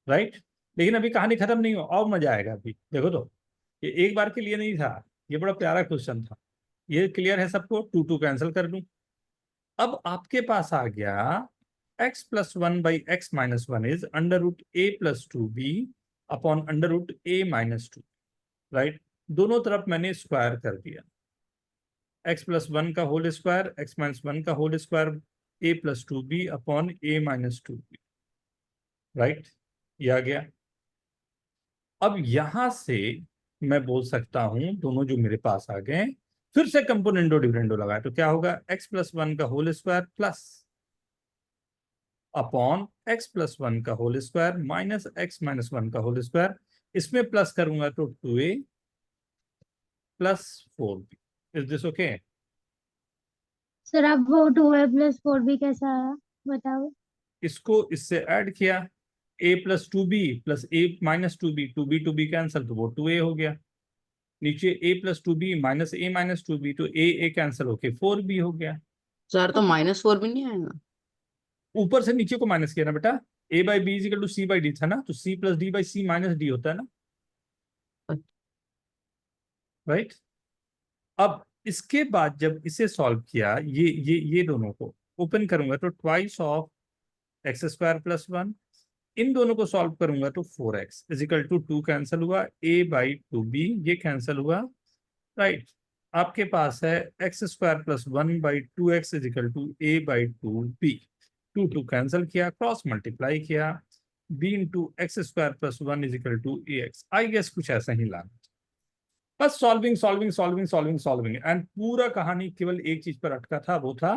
[SPEAKER 1] राइट। लेकिन अभी कहानी खत्म नहीं हो, और मजा आएगा अभी, देखो तो ये एक बार के लिए नहीं था, ये बड़ा प्यारा क्वेश्चन था। ये क्लियर है सबको? 2 कैंसिल कर दूं। अब आपके पास आ गया x plus 1 by x minus 1 is under root a plus 2b upon under root a minus 2, right. दोनों तरफ मैंने स्क्वायर कर दिया, x प्लस 1 का होल स्क्वायर, x माइनस 1 का whole square, a plus 2b upon a minus 2b, right. ये आ गया। अब यहां से मैं बोल सकता हूं दोनों जो मेरे पास आ गए, फिर से कंपोनेंडो डिविडेंडो लगाए तो क्या होगा, x प्लस 1 का whole square plus upon x plus 1 का whole square minus x minus 1 का होल स्क्वायर, इसमें प्लस करूंगा तो 2a plus 4b। Is this okay?
[SPEAKER 2] Sir अब वो 2a प्लस 4b कैसा आया बताओ।
[SPEAKER 1] इसको इससे ऐड किया, a plus 2b plus a minus 2b, 2b cancel तो वो 2a हो गया, नीचे a plus 2b minus a minus 2b, तो a कैंसिल होके 4b हो गया।
[SPEAKER 4] सर तो -4 भी नहीं आएगा?
[SPEAKER 1] ऊपर से नीचे को माइनस किया ना बेटा, a by b equal to c by d था ना, तो c plus d by c minus d होता है ना, राइट। अब इसके बाद जब इसे सॉल्व किया, ये दोनों को ओपन करूंगा तो twice of x square plus 1, इन दोनों को सॉल्व करूंगा तो 4x इजिकल टू 2 कैंसिल हुआ, a बाई 2b ये कैंसिल हुआ, राइट। आपके पास है x square plus 1/2x is equal to a/2b। 2 cancel किया, क्रॉस मल्टीप्लाई किया, b into x square plus 1 is equal to ax। I guess कुछ ऐसा ही लाना, बस solving solving solving solving solving, and पूरा कहानी केवल एक चीज पर अटका था, वो था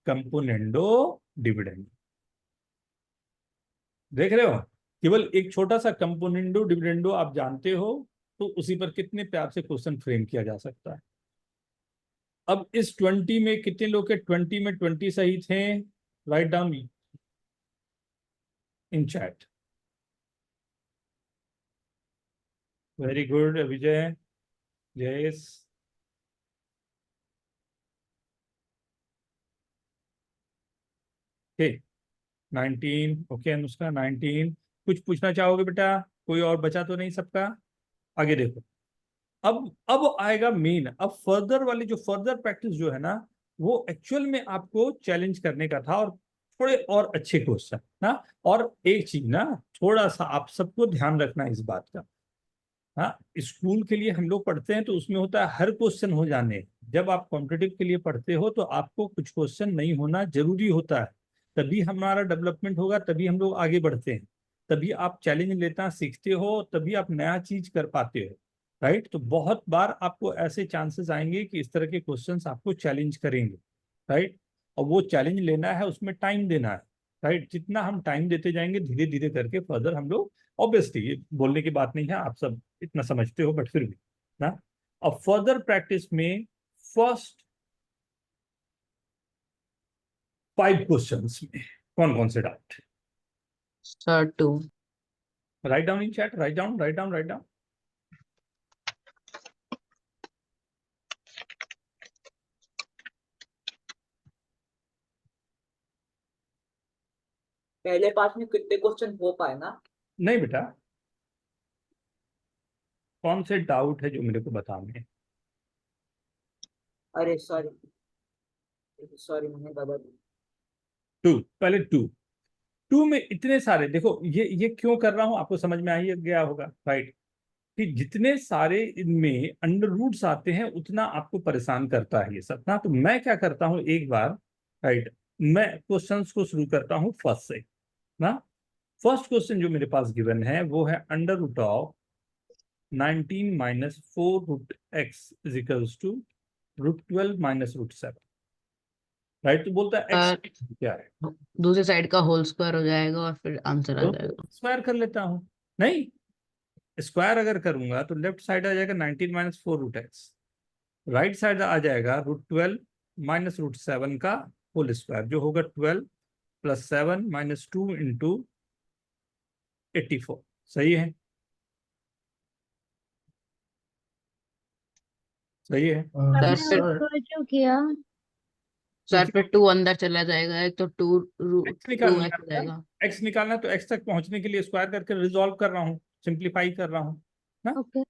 [SPEAKER 1] कंपोनेंडो डिविडेंड। देख रहे हो, केवल एक छोटा सा कंपोनेंडो डिविडेंडो आप जानते हो तो उसी पर कितने प्यार से क्वेश्चन फ्रेम किया जा सकता है। अब इस 20 में कितने लोग के 20 में 20 सही थे? Write down in chat. Very good Vijay, Jayesh. Okay 19। Okay Anushka 19। कुछ पूछना चाहोगे बेटा? कोई और बचा तो नहीं सबका? आगे देखो, अब आएगा मेन। अब फर्दर वाली जो फर्दर प्रैक्टिस जो है ना, वो एक्चुअल में आपको चैलेंज करने का था, और थोड़े और अच्छे क्वेश्चन ना। और एक चीज ना, थोड़ा सा आप सबको ध्यान रखना इस बात का। हाँ, स्कूल के लिए हम लोग पढ़ते हैं तो उसमें होता है हर क्वेश्चन हो जाने। जब आप कॉम्पिटिटिव के लिए पढ़ते हो तो आपको कुछ क्वेश्चन नहीं होना जरूरी होता है, तभी हमारा डेवलपमेंट होगा, तभी हम लोग आगे बढ़ते हैं, तभी आप चैलेंज लेना सीखते हो, तभी आप नया चीज कर पाते हो। राइट, तो बहुत बार आपको ऐसे चांसेस आएंगे कि इस तरह के क्वेश्चंस आपको चैलेंज करेंगे। राइट, और वो चैलेंज लेना है, उसमें टाइम देना है। राइट, जितना हम टाइम देते जाएंगे धीरे धीरे करके फर्दर हम लोग, ऑब्वियसली ये बोलने की बात नहीं है, आप सब इतना समझते हो, बट फिर भी ना। अब फर्दर प्रैक्टिस में फर्स्ट 5 क्वेश्चंस में कौन कौन से doubt?
[SPEAKER 4] Sir 2।
[SPEAKER 1] Write down in chat, write down, write down, write down.
[SPEAKER 5] पहले पार्ट में कितने क्वेश्चन हो पाए ना?
[SPEAKER 1] नहीं बेटा, कौन से डाउट है जो मेरे को बताने हैं?
[SPEAKER 5] अरे सॉरी सॉरी, मैंने गलत।
[SPEAKER 1] 2, पहले 2 में इतने सारे, देखो ये क्यों कर रहा हूं आपको समझ में आ ही गया होगा। राइट, कि जितने सारे इनमें अंडर रूट्स आते हैं उतना आपको परेशान करता है ये सब ना। तो मैं क्या करता हूं एक बार, राइट, मैं क्वेश्चंस को शुरू करता हूं फर्स्ट से ना। फर्स्ट क्वेश्चन जो मेरे पास गिवन है वो है under root of 19 minus 4 root x is equals to √12 minus √7। Right, तो बोलता है एक्स क्या है,
[SPEAKER 4] दूसरी साइड का होल स्क्वायर हो जाएगा और फिर आंसर आ
[SPEAKER 1] तो
[SPEAKER 4] जाएगा।
[SPEAKER 1] स्क्वायर कर लेता हूं। नहीं, स्क्वायर अगर करूंगा तो लेफ्ट साइड आ जाएगा 19 minus 4 root x, right side आ जाएगा √12 माइनस √7 का होल स्क्वायर, जो होगा 12 प्लस 7 माइनस 2 इंटू 84। सही है, सही है।
[SPEAKER 4] सर
[SPEAKER 2] आपने
[SPEAKER 4] फिर
[SPEAKER 2] ऊपर जो किया,
[SPEAKER 4] सर फिर 2 अंदर चला जाएगा, एक तो 2
[SPEAKER 1] एक्स
[SPEAKER 4] 2
[SPEAKER 1] निकालना
[SPEAKER 4] एक्स हो
[SPEAKER 1] है,
[SPEAKER 4] जाएगा।
[SPEAKER 1] एक्स निकालना है, तो एक्स तक पहुंचने के लिए स्क्वायर करके रिजॉल्व कर रहा हूँ, सिंप्लीफाई कर रहा हूँ ना।
[SPEAKER 2] ओके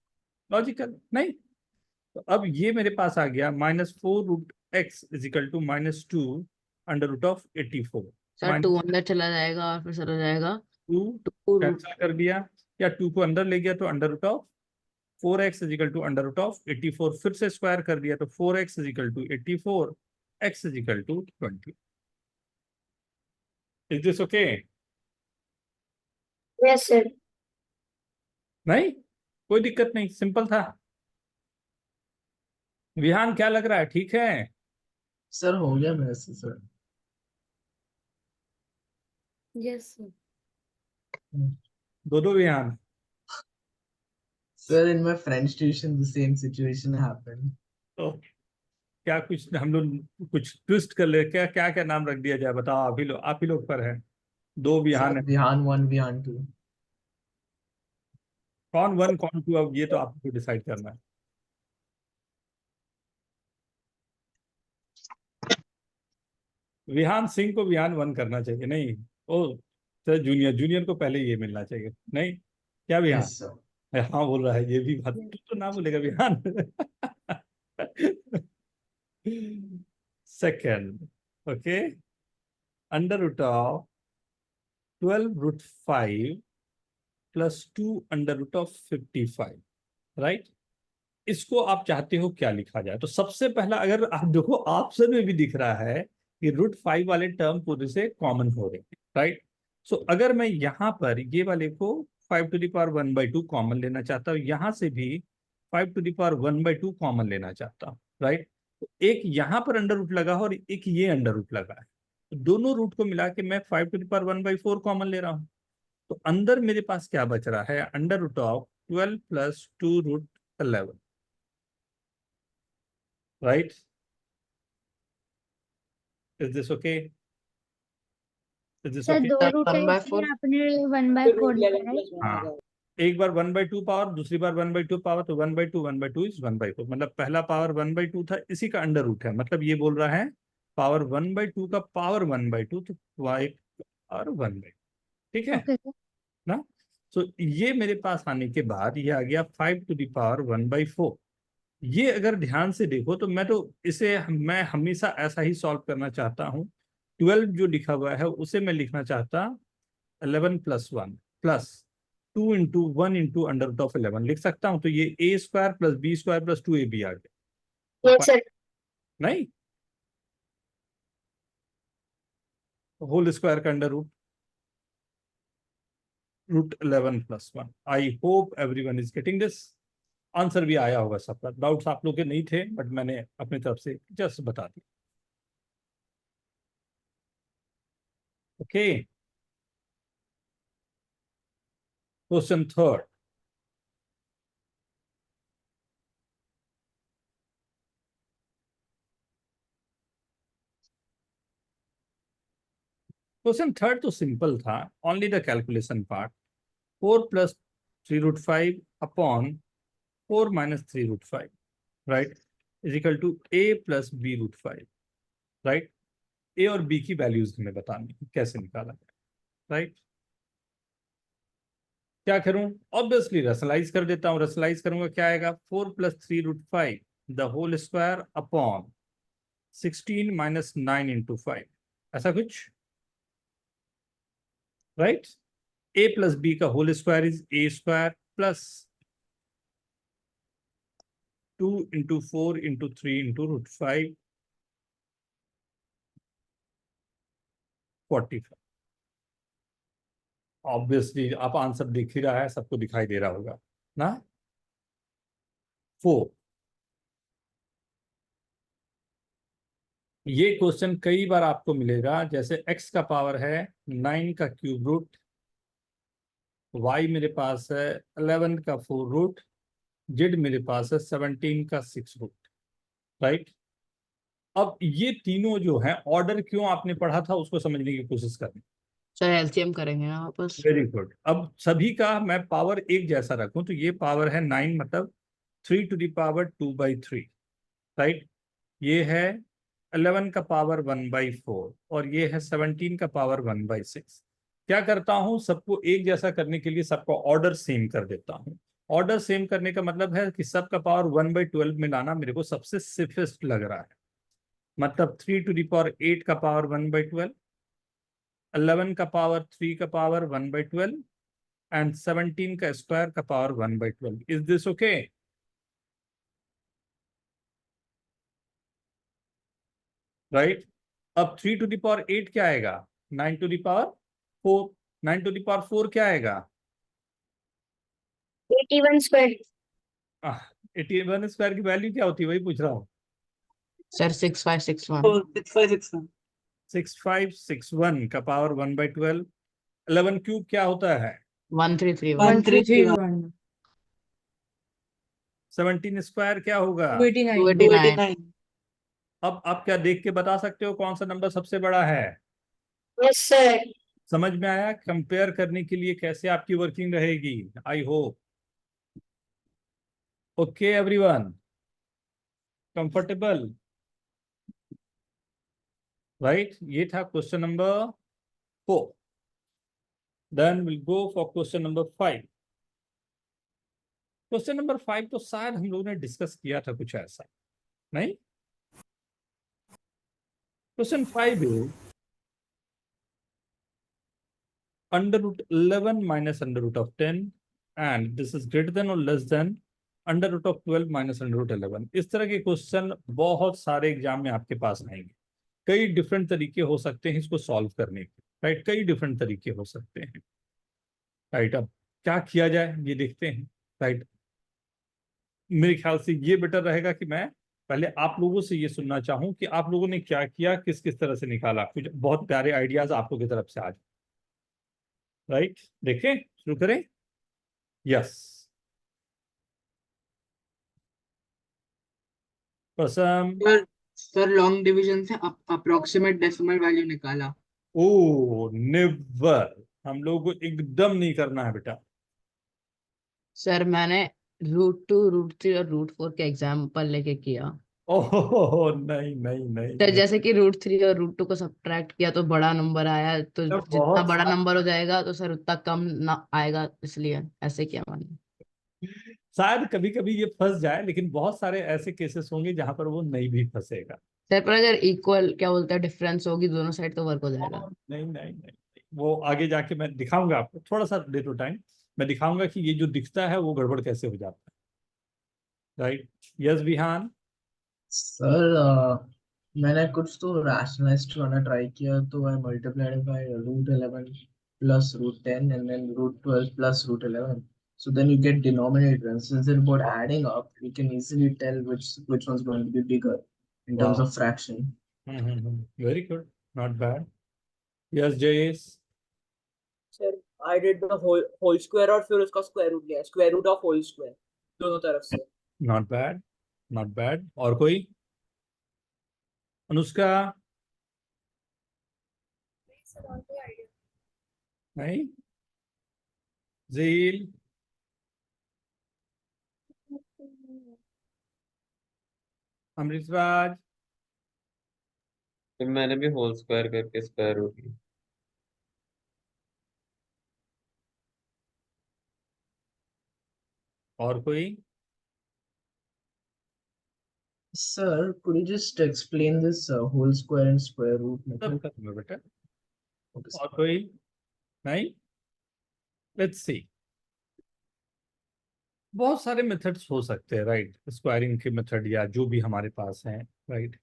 [SPEAKER 1] लॉजिकल नहीं? तो अब ये मेरे पास आ गया -4 root x is equal to -2 under root of 84।
[SPEAKER 4] Sir 2 अंदर चला जाएगा और फिर सर हो जाएगा
[SPEAKER 1] 2
[SPEAKER 4] 2
[SPEAKER 1] कैंसिल कर दिया, या 2 को अंदर ले गया तो under root of 4x is equal to under root of 84, फिर से स्क्वायर कर दिया तो 4x is equal to 84, x is equal to 20। Is this okay?
[SPEAKER 2] Yes sir.
[SPEAKER 1] नहीं, कोई दिक्कत नहीं, सिंपल था। विहान क्या लग रहा है, ठीक है?
[SPEAKER 8] सर हो गया मेरे से सर।
[SPEAKER 6] Yes sir.
[SPEAKER 1] दो Vihaan.
[SPEAKER 8] Sir, in my French tuition, the same situation happened.
[SPEAKER 1] तो क्या कुछ हम लोग कुछ ट्विस्ट कर ले, क्या क्या क्या नाम रख दिया जाए बताओ, आप ही लोग पर है। 2
[SPEAKER 8] Sir,
[SPEAKER 1] विहान है,
[SPEAKER 8] Vihan 1, Vihan 2.
[SPEAKER 1] कौन 1 कौन 2, अब ये तो आपको डिसाइड करना है। विहान सिंह को विहान 1 करना चाहिए, नहीं? ओ सर, जूनियर को पहले ये मिलना चाहिए, नहीं? क्या विहान?
[SPEAKER 8] Yes, sir.
[SPEAKER 1] हाँ बोल रहा है, ये भी बात तो ना बोलेगा Vihaan. Second, okay, under root of 12 root 5 plus 2 under root of 55, right? इसको आप चाहते हो क्या लिखा जाए? तो सबसे पहला अगर आप देखो ऑप्शन में भी दिख रहा है कि √5 वाले टर्म पूरे से कॉमन हो रहे हैं, राइट? सो अगर मैं यहाँ पर ये वाले को 5⁻1/2 कॉमन लेना चाहता हूँ, यहाँ से भी 5⁻1/2 कॉमन लेना चाहता हूँ, राइट? तो एक यहाँ पर अंडर रूट लगा है और एक ये अंडर रूट लगा है, तो दोनों रूट को मिला के मैं 5⁻1/4 कॉमन ले रहा हूँ। तो अंदर मेरे पास क्या बच रहा है? √12 + 2√11, right? Is this okay? Is this
[SPEAKER 2] sir
[SPEAKER 1] okay?
[SPEAKER 2] दो
[SPEAKER 4] Sir,
[SPEAKER 2] रूट है
[SPEAKER 4] 1/4
[SPEAKER 2] इसलिए आपने 1/4
[SPEAKER 5] रूट
[SPEAKER 2] लिखा
[SPEAKER 5] 11
[SPEAKER 2] है।
[SPEAKER 5] प्लस 1 आ
[SPEAKER 1] हाँ,
[SPEAKER 5] जाएगा।
[SPEAKER 1] एक बार 1/2 पावर, दूसरी बार 1/2 पावर, तो 1/2 1/2 इज 1/4, मतलब पहला पावर 1/2 था, इसी का अंडर रूट है, मतलब ये बोल रहा है पावर 1/2 का पावर 1/2, तो y और 1/2, ठीक है
[SPEAKER 2] ओके सर।
[SPEAKER 1] ना? तो ये मेरे पास आने के बाद ये आ गया 5⁻1/4। ये अगर ध्यान से देखो तो मैं हमेशा ऐसा ही सॉल्व करना चाहता हूँ। 12 जो लिखा हुआ है उसे मैं लिखना चाहता 11 + 1 + 2 × 1 × √11 लिख सकता हूँ, तो ये a² + b² + 2ab आ गया।
[SPEAKER 2] Yes sir.
[SPEAKER 1] नहीं, होल स्क्वायर का under root √11 + 1। I hope everyone is getting this. Answer भी आया होगा सबका, डाउट्स आप लोग के नहीं थे, बट मैंने अपनी तरफ से जस्ट बता दिया। Okay, question third. Question third तो सिंपल था, only the calculation part. 4 + 3√5 upon 4 - 3√5, right, is equal to a + b√5, right? A और बी की वैल्यूज हमें बतानी है, कैसे निकाला जाए, राइट? क्या करूं? ऑब्वियसली रैशनलाइज कर देता हूं। रैशनलाइज करूंगा, क्या आएगा? 4 + 3√5 द होल स्क्वायर अपॉन 16 - 9 × 5, ऐसा कुछ, राइट? a + b का whole square is a² plus 2 × 4 × 3 × √5, 45। Obviously आप आंसर दिख ही रहा है, सबको दिखाई दे रहा होगा ना? 4। ये क्वेश्चन कई बार आपको मिलेगा, जैसे x का पावर है 9 का क्यूब रूट, y मेरे पास है 11 का 4 रूट, z मेरे पास है 17 का 6 रूट, राइट? अब ये तीनों जो है ऑर्डर क्यों आपने पढ़ा था उसको समझने की कोशिश करनी।
[SPEAKER 4] सर एलसीएम करेंगे ना वापस।
[SPEAKER 1] Very good. अब सभी का मैं पावर एक जैसा रखूं, तो ये पावर है 9, मतलब 3⁻2/3, राइट? ये है 11 का पावर 1/4 और ये है 17 का पावर 1/6। क्या करता हूं, सबको एक जैसा करने के लिए सबका ऑर्डर सेम कर देता हूं। ऑर्डर सेम करने का मतलब है कि सबका पावर 1/12 में लाना मेरे को सबसे सेफेस्ट लग रहा है। मतलब 3⁸ का पावर 1/12, 11 का पावर 3 का पावर 1/12 एंड 17 का स्क्वायर का power 1/12। Is this okay? Right? अब 3⁸ क्या आएगा? 9⁴। 9⁴ क्या आएगा?
[SPEAKER 2] 81 स्क्वायर।
[SPEAKER 1] 81² की वैल्यू क्या होती है, वही पूछ रहा हूँ।
[SPEAKER 4] सर 6561।
[SPEAKER 3] 6561
[SPEAKER 1] 6561 का पावर 1/12। 11³ क्या होता है?
[SPEAKER 4] 1331।
[SPEAKER 7] 1331
[SPEAKER 1] 17 स्क्वायर क्या होगा?
[SPEAKER 7] 289
[SPEAKER 4] 289।
[SPEAKER 1] अब आप क्या देख के बता सकते हो कौन सा नंबर सबसे बड़ा है?
[SPEAKER 2] Yes sir.
[SPEAKER 1] समझ में आया? कंपेयर करने के लिए कैसे आपकी वर्किंग रहेगी। I hope okay everyone, comfortable, right? ये था question number 4। Then will go for question number 5। Question number 5 तो शायद हम लोगों ने डिस्कस किया था कुछ ऐसा, नहीं? Question 5 is √11 - √10 and this is greater than or less than under root of 12 minus under root 11। इस तरह के क्वेश्चन बहुत सारे एग्जाम में आपके पास आएंगे। कई डिफरेंट तरीके हो सकते हैं इसको सॉल्व करने के, राइट, कई डिफरेंट तरीके हो सकते हैं, राइट। अब क्या किया जाए ये देखते हैं, राइट। मेरे ख्याल से ये बेटर रहेगा कि मैं पहले आप लोगों से ये सुनना चाहूं कि आप लोगों ने क्या किया, किस किस तरह से निकाला। कुछ बहुत प्यारे आइडियाज आप लोगों की तरफ से आज, राइट। देखें, शुरू करें। यस, प्रसम।
[SPEAKER 3] सर लॉन्ग डिवीजन से अप्रोक्सीमेट डेसिमल वैल्यू निकाला।
[SPEAKER 1] ओ नेवर, हम लोगों को एकदम नहीं करना है बेटा।
[SPEAKER 4] सर मैंने √2 √3 और √4 के एग्जाम्पल लेके किया।
[SPEAKER 1] ओह नहीं नहीं नहीं
[SPEAKER 4] सर
[SPEAKER 1] नहीं,
[SPEAKER 4] जैसे कि √3 और √2 को सब्ट्रैक्ट किया तो बड़ा नंबर आया, तो
[SPEAKER 1] तो
[SPEAKER 4] जितना
[SPEAKER 1] बहुत
[SPEAKER 4] बड़ा
[SPEAKER 1] सारे,
[SPEAKER 4] नंबर हो जाएगा तो सर उतना कम ना आएगा, इसलिए ऐसे किया मैंने।
[SPEAKER 1] शायद कभी कभी ये फंस जाए, लेकिन बहुत सारे ऐसे केसेस होंगे जहां पर वो नहीं भी फंसेगा।
[SPEAKER 4] सर पर अगर इक्वल क्या बोलते हैं डिफरेंस होगी दोनों साइड तो वर्क हो जाएगा।
[SPEAKER 1] नहीं नहीं नहीं, वो आगे जाके मैं दिखाऊंगा आपको, थोड़ा सा दे दो टाइम। मैं दिखाऊंगा कि ये जो दिखता है वो गड़बड़ कैसे हो जाता है, राइट। यस विहान।
[SPEAKER 8] सर मैंने कुछ तो rationalize करना ट्राई किया, तो I multiplied by √11 plus √10 and then √12 plus √11. So then you get denominator, and since they're both adding up, you can easily tell which one's going to be bigger in terms
[SPEAKER 1] वाह,
[SPEAKER 8] of fraction.
[SPEAKER 1] Very good, not bad. Yes Jayesh.
[SPEAKER 5] Sir I did the whole square और फिर उसका square root लिया, square root of whole square दोनों तरफ से।
[SPEAKER 1] Not bad, not bad. और कोई? अनुष्का?
[SPEAKER 6] सर और कोई आइडिया?
[SPEAKER 1] नहीं? जील? अमृतराज?
[SPEAKER 10] फिर मैंने भी होल स्क्वायर करके स्क्वायर रूट लिया।
[SPEAKER 1] और कोई?
[SPEAKER 8] Sir, could you just explain this whole square and square root
[SPEAKER 1] सब
[SPEAKER 8] method?
[SPEAKER 1] करूंगा बेटा।
[SPEAKER 8] Okay, sir.
[SPEAKER 1] और कोई? नहीं? Let's see. बहुत सारे मेथड्स हो सकते हैं, राइट। स्क्वायरिंग के मेथड या जो भी हमारे पास हैं, राइट,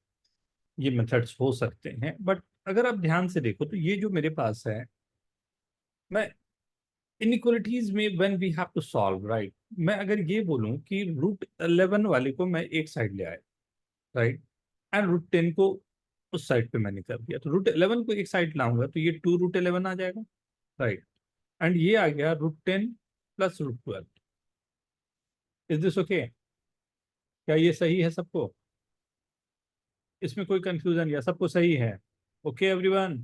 [SPEAKER 1] ये मेथड्स हो सकते हैं। बट अगर आप ध्यान से देखो तो ये जो मेरे पास है, मैं इनइक्वालिटीज में when we have to solve, right, मैं अगर ये बोलूं कि √11 वाले को मैं एक साइड ले आया, राइट, एंड √10 को उस साइड पे मैंने कर दिया, तो √11 को एक साइड लाऊंगा तो ये 2√11 आ जाएगा, राइट। एंड ये आ गया √10 प्लस √12। Is this okay? क्या ये सही है सबको? इसमें कोई कंफ्यूजन या सबको सही है? Okay everyone?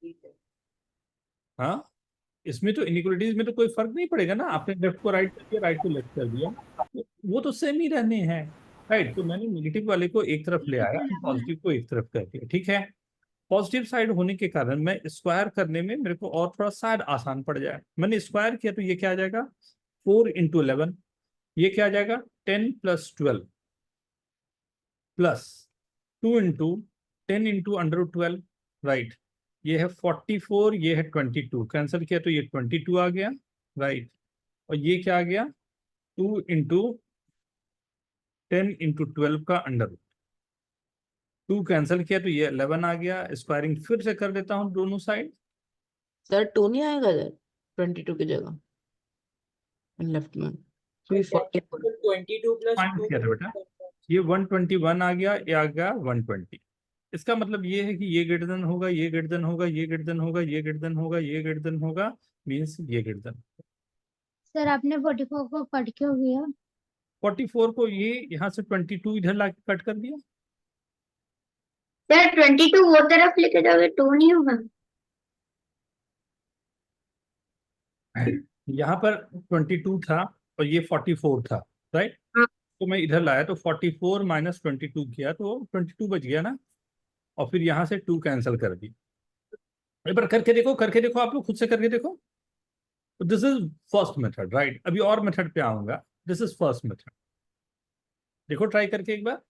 [SPEAKER 5] ठीक है।
[SPEAKER 1] हाँ, इसमें तो इनइक्वालिटीज में तो कोई फर्क नहीं पड़ेगा ना। आपने लेफ्ट को राइट कर दिया, राइट को लेफ्ट कर दिया, तो वो तो सेम ही रहने हैं, राइट। तो मैंने नेगेटिव वाले को एक तरफ ले आया, पॉजिटिव को एक तरफ कर दिया, ठीक है। पॉजिटिव साइड होने के कारण मैं स्क्वायर करने में मेरे को और थोड़ा शायद आसान पड़ जाए। मैंने स्क्वायर किया तो ये क्या आ जाएगा? 4 × 11। ये क्या आ जाएगा? 10 + 12 प्लस 2 × 10 × √12, राइट। ये है 44, ये है 22, कैंसिल किया तो ये 22 आ गया, राइट। और ये क्या आ गया? 2 × 10 × 12 का अंडर रूट। 2 कैंसिल किया तो ये 11 आ गया। स्क्वायरिंग फिर से कर देता हूँ दोनों साइड।
[SPEAKER 4] सर 2 नहीं आएगा इधर 22 की जगह लेफ्ट में, क्योंकि 44।
[SPEAKER 5] 22 +
[SPEAKER 1] फाइंड
[SPEAKER 5] 2
[SPEAKER 1] किया था बेटा, ये 121 आ गया, ये आ गया 120। इसका मतलब ये है कि ये ग्रेटर देन होगा, ये ग्रेटर देन होगा, ये ग्रेटर देन होगा, ये ग्रेटर देन होगा, ये ग्रेटर देन होगा, मीन्स ये ग्रेटर देन।
[SPEAKER 2] सर आपने 44 को कट क्यों किया?
[SPEAKER 1] 44 को ये यहाँ से 22 इधर ला कट कर दिया।
[SPEAKER 2] सर 22 वो तरफ लेके जाओगे 2 नहीं होगा?
[SPEAKER 1] यहाँ पर 22 था और ये 44 था, राइट।
[SPEAKER 2] हाँ।
[SPEAKER 1] तो मैं इधर लाया तो 44 - 22 किया तो 22 बच गया ना। और फिर यहाँ से 2 कैंसिल कर दी। एक बार करके देखो, करके देखो, आप लोग खुद से करके देखो। This is first method, right. अभी और मेथड पे आऊंगा। This is first method. देखो ट्राई करके एक बार।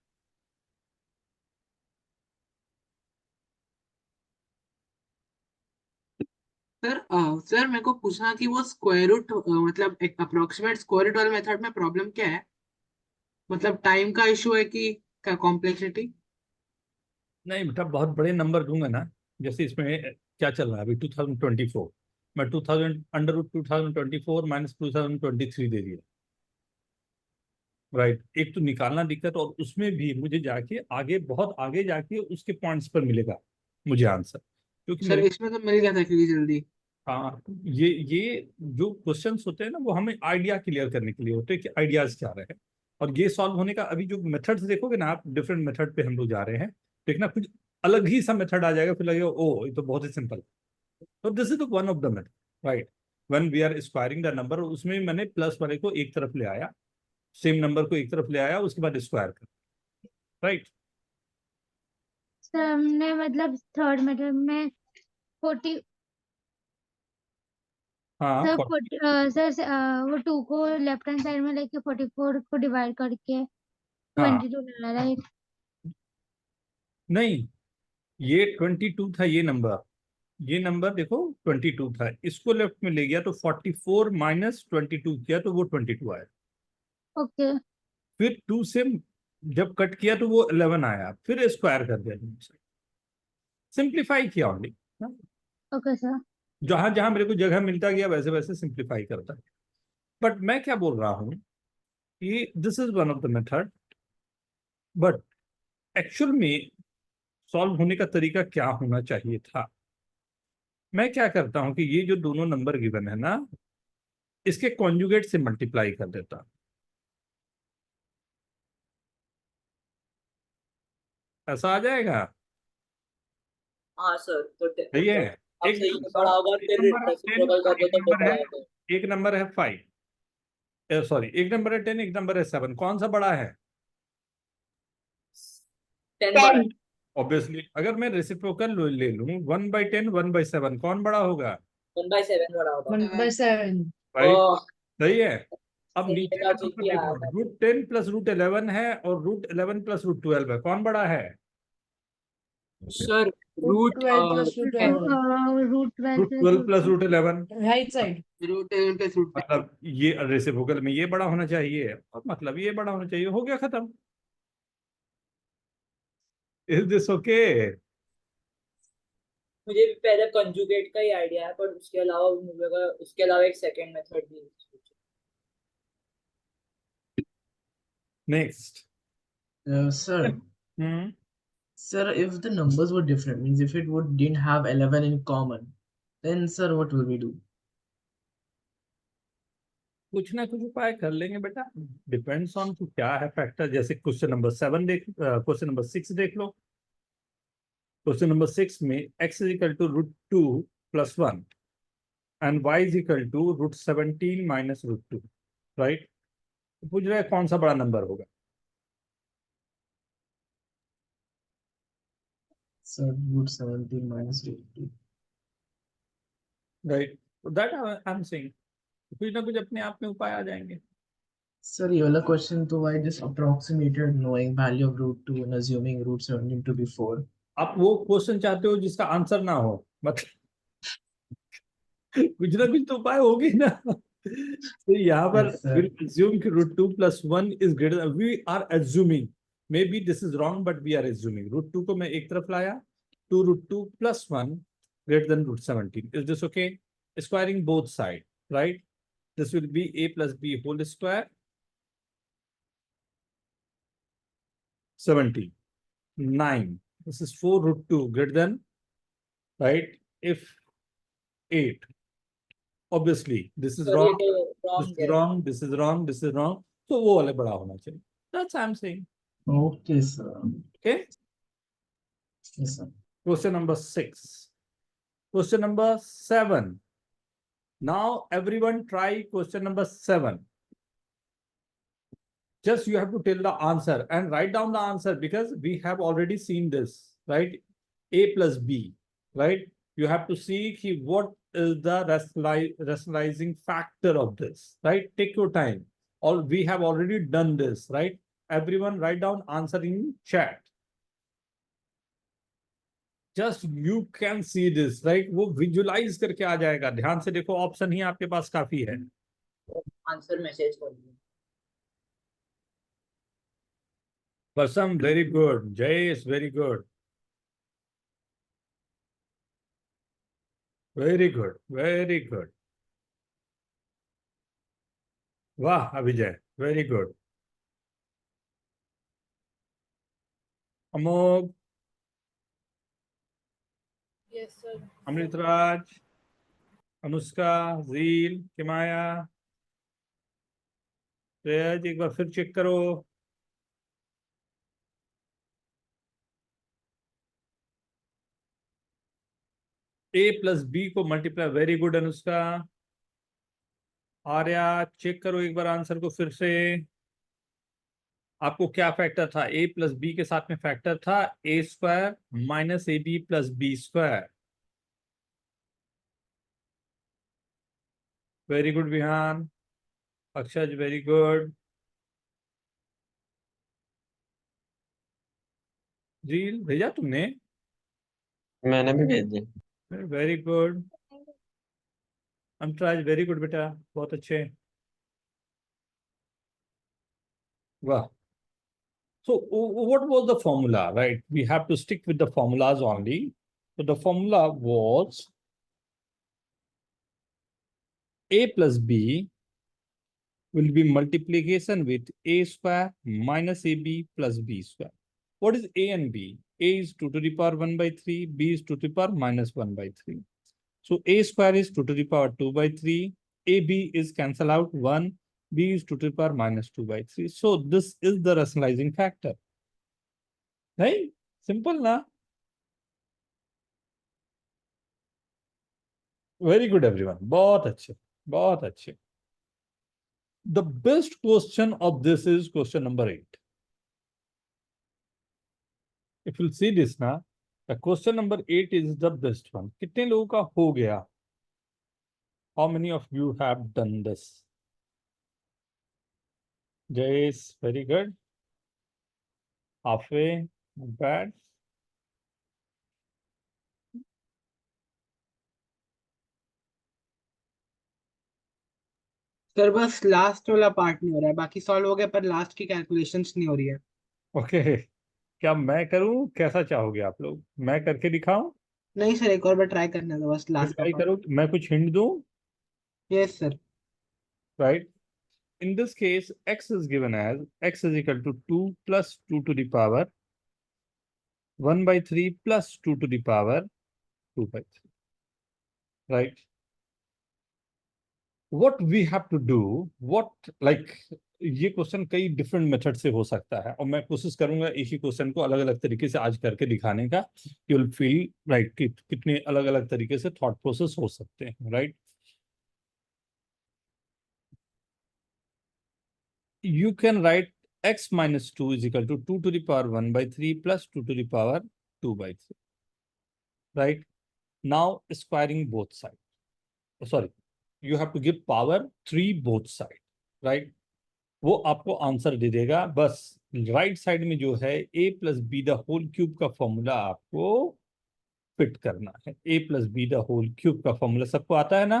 [SPEAKER 3] सर मेरे को पूछना कि वो स्क्वायर रूट मतलब एक अप्रोक्सीमेट स्क्वायर रूट वाले मेथड में प्रॉब्लम क्या है? मतलब टाइम का इशू है कि क्या कॉम्प्लेक्सिटी?
[SPEAKER 1] नहीं बेटा, बहुत बड़े नंबर दूंगा ना, जैसे इसमें क्या चल रहा है अभी 2024, मैं 2000 अंडर रूट 2024 माइनस 2023 दे दिया, राइट। एक तो निकालना दिक्कत, और उसमें भी मुझे जाके आगे, बहुत आगे जाके उसके पॉइंट्स पर मिलेगा मुझे आंसर, क्योंकि
[SPEAKER 3] सर
[SPEAKER 1] मेरे,
[SPEAKER 3] इसमें तो मिल गया था क्योंकि जल्दी।
[SPEAKER 1] हाँ, ये जो क्वेश्चंस होते हैं ना, वो हमें आइडिया क्लियर करने के लिए होते हैं कि आइडियाज क्या रहे हैं। और ये सॉल्व होने का अभी जो मेथड्स देखोगे ना आप, डिफरेंट मेथड पे हम लोग जा रहे हैं, देखना कुछ अलग ही सा मेथड आ जाएगा, फिर लगेगा ओ ये तो बहुत ही सिंपल। तो this is one of the method, right. When we are squaring the number, उसमें मैंने प्लस वाले को एक तरफ ले आया, सेम नंबर को एक तरफ ले आया, उसके बाद स्क्वायर कर, राइट।
[SPEAKER 2] सर हमने मतलब थर्ड मेथड में 40
[SPEAKER 1] हाँ
[SPEAKER 2] सर 40 सर वो 2 को लेफ्ट हैंड साइड में लेके 44 को डिवाइड करके
[SPEAKER 1] हाँ
[SPEAKER 2] 22 मिला, राइट?
[SPEAKER 1] नहीं, ये 22 था, ये नंबर देखो 22 था, इसको लेफ्ट में ले गया तो 44 माइनस 22 किया तो वो 22 आया।
[SPEAKER 2] ओके
[SPEAKER 1] फिर 2 से जब कट किया तो वो 11 आया, फिर स्क्वायर कर दिया, सिंप्लीफाई किया ओनली।
[SPEAKER 2] Okay sir.
[SPEAKER 1] जहां जहां मेरे को जगह मिलता गया वैसे वैसे सिंप्लीफाई करता गया। बट मैं क्या बोल रहा हूं कि this is one of the method, but actual में सॉल्व होने का तरीका क्या होना चाहिए था। मैं क्या करता हूं कि ये जो दोनों नंबर गिवन है ना, इसके कॉन्जुगेट से मल्टीप्लाई कर देता हूं। ऐसा आ जाएगा,
[SPEAKER 5] हाँ सर, तो
[SPEAKER 1] सही है।
[SPEAKER 5] अब
[SPEAKER 1] एक
[SPEAKER 5] सही से पढ़ा होगा, फिर रेसिप्रोकल कर दो तो
[SPEAKER 1] नंबर
[SPEAKER 5] बड़ा
[SPEAKER 1] है,
[SPEAKER 5] होगा।
[SPEAKER 1] एक नंबर है 5, सॉरी एक नंबर है 10, एक नंबर है 7, कौन सा बड़ा है?
[SPEAKER 5] 10 बड़ा है।
[SPEAKER 2] 10
[SPEAKER 1] ऑब्वियसली अगर मैं रेसिप्रोकल ले लूं 1/10 1/7, कौन बड़ा होगा?
[SPEAKER 5] 1/7 बड़ा होगा।
[SPEAKER 7] 1/7.
[SPEAKER 1] राइट,
[SPEAKER 5] ओह,
[SPEAKER 1] सही है। अब
[SPEAKER 5] सही
[SPEAKER 1] नीचे
[SPEAKER 5] जगह
[SPEAKER 1] का
[SPEAKER 5] जीत
[SPEAKER 1] नंबर
[SPEAKER 5] के आया
[SPEAKER 1] देखो,
[SPEAKER 5] था।
[SPEAKER 1] √10 प्लस √11 है, और √11 प्लस √12 है, कौन बड़ा है?
[SPEAKER 3] Sir
[SPEAKER 7] Root
[SPEAKER 3] root
[SPEAKER 7] 12 plus root 11.
[SPEAKER 2] Root 12 plus
[SPEAKER 1] √12 plus √11,
[SPEAKER 7] Right side.
[SPEAKER 3] Root 11 plus root 10।
[SPEAKER 1] मतलब ये रेसिप्रोकल में ये बड़ा होना चाहिए, और मतलब ये बड़ा होना चाहिए, हो गया खत्म। Is this okay?
[SPEAKER 5] मुझे भी पहले कंजुगेट का ही आइडिया है, पर उसके अलावा एक सेकंड मेथड भी है।
[SPEAKER 1] Next.
[SPEAKER 8] Sir,
[SPEAKER 1] hmm
[SPEAKER 8] sir, if the numbers were different, means if it would didn't have 11 in common, then sir, what will we do?
[SPEAKER 1] कुछ ना कुछ उपाय कर लेंगे बेटा, डिपेंड्स ऑन कि क्या है फैक्टर। जैसे क्वेश्चन नंबर 7 देख, क्वेश्चन नंबर 6 देख लो। क्वेश्चन नंबर 6 में x is equal to √2 plus 1 and y is equal to √17 minus √2, right. पूछ रहा है कौन सा बड़ा नंबर होगा।
[SPEAKER 8] Sir, root 17 minus root 2.
[SPEAKER 1] Right, that I am saying, कुछ ना कुछ अपने आप में उपाय आ जाएंगे।
[SPEAKER 8] Sir, ये वाला question तो I just approximated knowing value of root 2 and assuming root 17 to be 4.
[SPEAKER 1] आप वो क्वेश्चन चाहते हो जिसका आंसर ना हो, मतलब कुछ ना कुछ तो उपाय होगी ना। तो यहाँ पर
[SPEAKER 8] Yes, sir.
[SPEAKER 1] we'll assume कि √2 plus 1 is greater than, we are assuming, maybe this is wrong but we are assuming, √2 को मैं एक तरफ लाया, 2√2 plus 1 greater than √17, is this okay? Squaring both sides, right? This will be a plus b whole square 17 9, this is 4√2 greater than, right, if 8, obviously this is
[SPEAKER 5] sir ये
[SPEAKER 1] wrong,
[SPEAKER 5] तो
[SPEAKER 1] this
[SPEAKER 5] wrong
[SPEAKER 1] is
[SPEAKER 5] है।
[SPEAKER 1] wrong, this is wrong, this is wrong, so वो वाले बड़ा होना चाहिए, that's I'm saying,
[SPEAKER 8] Okay, sir.
[SPEAKER 1] okay.
[SPEAKER 8] Yes, sir.
[SPEAKER 1] Question number 6. Question number 7. Now everyone try question number 7. Just you have to tell the answer and write down the answer, because we have already seen this, right? A plus B, right? You have to see what is the rationalizing factor of this, right? Take your time. All we have already done this, right? Everyone write down answer in chat. Just you can see this right, वो visualise करके आ जाएगा। ध्यान से देखो, option ही आपके पास काफी है।
[SPEAKER 5] Answer message कर दिया।
[SPEAKER 1] बसम very good, Jayesh very good, very good, very good. वाह Abhijay, very good. Amogh,
[SPEAKER 6] yes sir.
[SPEAKER 1] Amritraj, Anushka, Jeel, Kimaya, Tej, एक बार फिर चेक करो। ए प्लस बी को multiply, very good Anushka. Arya, check करो एक बार आंसर को फिर से। आपको क्या फैक्टर था? ए प्लस बी के साथ में फैक्टर था A square minus A B plus B square. Very good Vihaan, Akshaj very good, Jeel भेजा तुमने?
[SPEAKER 10] मैंने भी भेज दी।
[SPEAKER 1] Very good, Amritraj very good बेटा, बहुत अच्छे, वाह। So what was the formula, right? We have to stick with the formulas only. So the formula was a plus b will be multiplication with a square minus ab plus b square. What is a and b? A is 2 to the power 1 by 3, b is 2 to the power minus 1 by 3. So a square is 2 to the power 2 by 3, ab is cancel out 1, b is 2 to the power minus 2 by 3. So this is the rationalizing factor. Right? Simple na? Very good everyone, बहुत अच्छे, बहुत अच्छे। The best question of this is question number 8. If you see this ना, the question number 8 is the best one. कितने लोगों का हो गया? How many of you have done this? Jayesh, very good. Halfway, not bad.
[SPEAKER 3] Sir बस last वाला part नहीं हो रहा है, बाकी सॉल्व हो गया पर लास्ट की कैलकुलेशंस नहीं हो रही है।
[SPEAKER 1] Okay. क्या मैं करूं? कैसा चाहोगे आप लोग? मैं करके दिखाऊं?
[SPEAKER 3] नहीं सर, एक और बार ट्राई करने दो बस लास्ट का
[SPEAKER 1] ट्राई
[SPEAKER 3] पार्ट।
[SPEAKER 1] करो, मैं कुछ हिंट दूं?
[SPEAKER 3] Yes sir.
[SPEAKER 1] Right? In this case, x is given as x is equal to 2 plus 2 to the power 1 by 3 plus 2 to the power 2 by 3. Right? What we have to do, what like ये question कई different method से हो सकता है और मैं कोशिश करूंगा एक ही क्वेश्चन को अलग अलग तरीके से आज करके दिखाने का। यू विल फील राइट कि कितने अलग अलग तरीके से थॉट प्रोसेस हो सकते हैं। Right? You can write x minus 2 is equal to 2 to the power 1 by 3 plus 2 to the power 2 by 3. Right? Now squaring both sides. Sorry, you have to give power 3 both sides. Right? वो आपको answer दे देगा। बस right side में जो है a plus B the whole cube का formula आपको fit करना है। a plus B the whole cube का फॉर्मूला सबको आता है ना?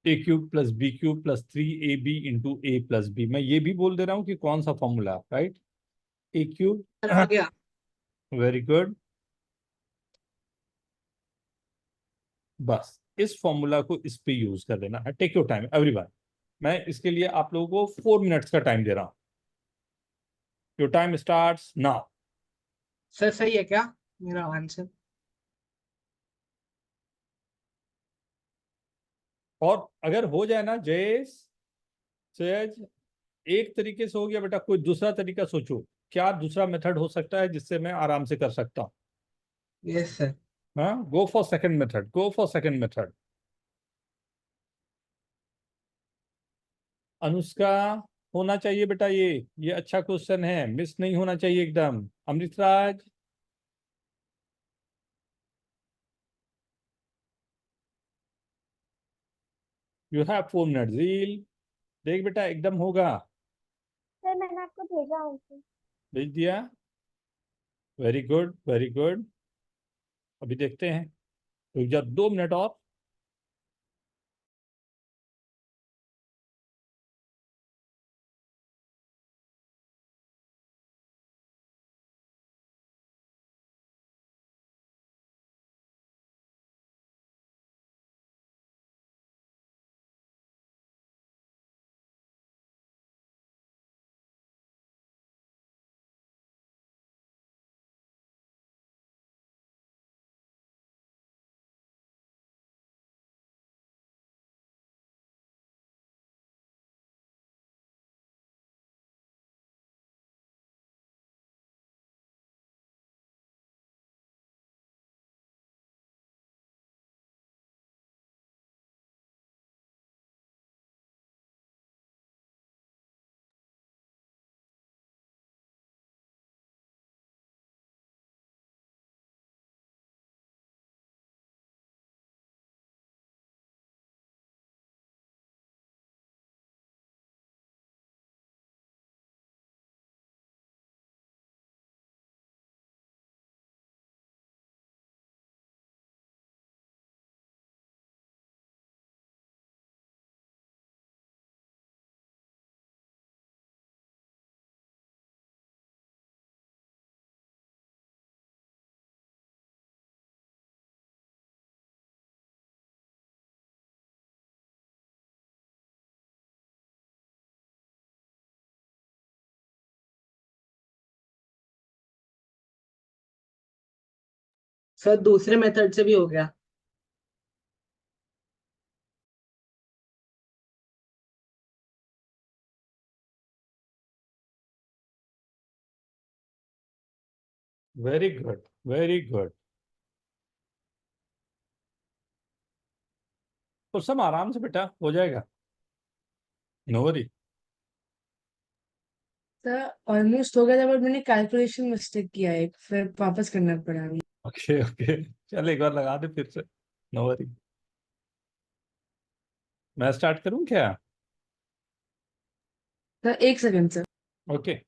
[SPEAKER 1] a cube plus B cube plus 3ab into A plus B. मैं ये भी बोल दे रहा हूँ कि कौन सा फॉर्मूला, राइट? a क्यूब,
[SPEAKER 3] आ गया।
[SPEAKER 1] Very good. बस इस फॉर्मूला को इस पे यूज कर देना है। Take your time everyone. मैं इसके लिए आप लोगों को 4 मिनट्स का टाइम दे रहा हूं। Your time starts now.
[SPEAKER 3] Sir सही है क्या मेरा आंसर?
[SPEAKER 1] और अगर हो जाए ना जयेश, सहज, एक तरीके से हो गया बेटा, कोई दूसरा तरीका सोचो। क्या दूसरा मेथड हो सकता है जिससे मैं आराम से कर सकता हूँ?
[SPEAKER 3] Yes sir.
[SPEAKER 1] हाँ, go for second method, go for second method. Anushka, होना चाहिए बेटा, ये अच्छा क्वेश्चन है, मिस नहीं होना चाहिए एकदम। Amritraj, you have 4 minute. Zeel, देख बेटा एकदम होगा।
[SPEAKER 9] सर मैंने आपको भेजा आंसर।
[SPEAKER 1] भेज दिया? Very good, very good. अभी देखते हैं, रुक जा 2 मिनट और।
[SPEAKER 5] सर दूसरे मेथड से भी हो गया।
[SPEAKER 1] Very good, very good. तो सब आराम से बेटा हो जाएगा, नो वरी।
[SPEAKER 7] सर ऑलमोस्ट हो गया था, बट मैंने कैलकुलेशन मिस्टेक किया है, फिर वापस करना पड़ा अभी।
[SPEAKER 1] ओके ओके, चल एक बार लगा दे फिर से, नो वरी। मैं स्टार्ट करूं क्या?
[SPEAKER 7] Sir 1 second sir.
[SPEAKER 1] ओके।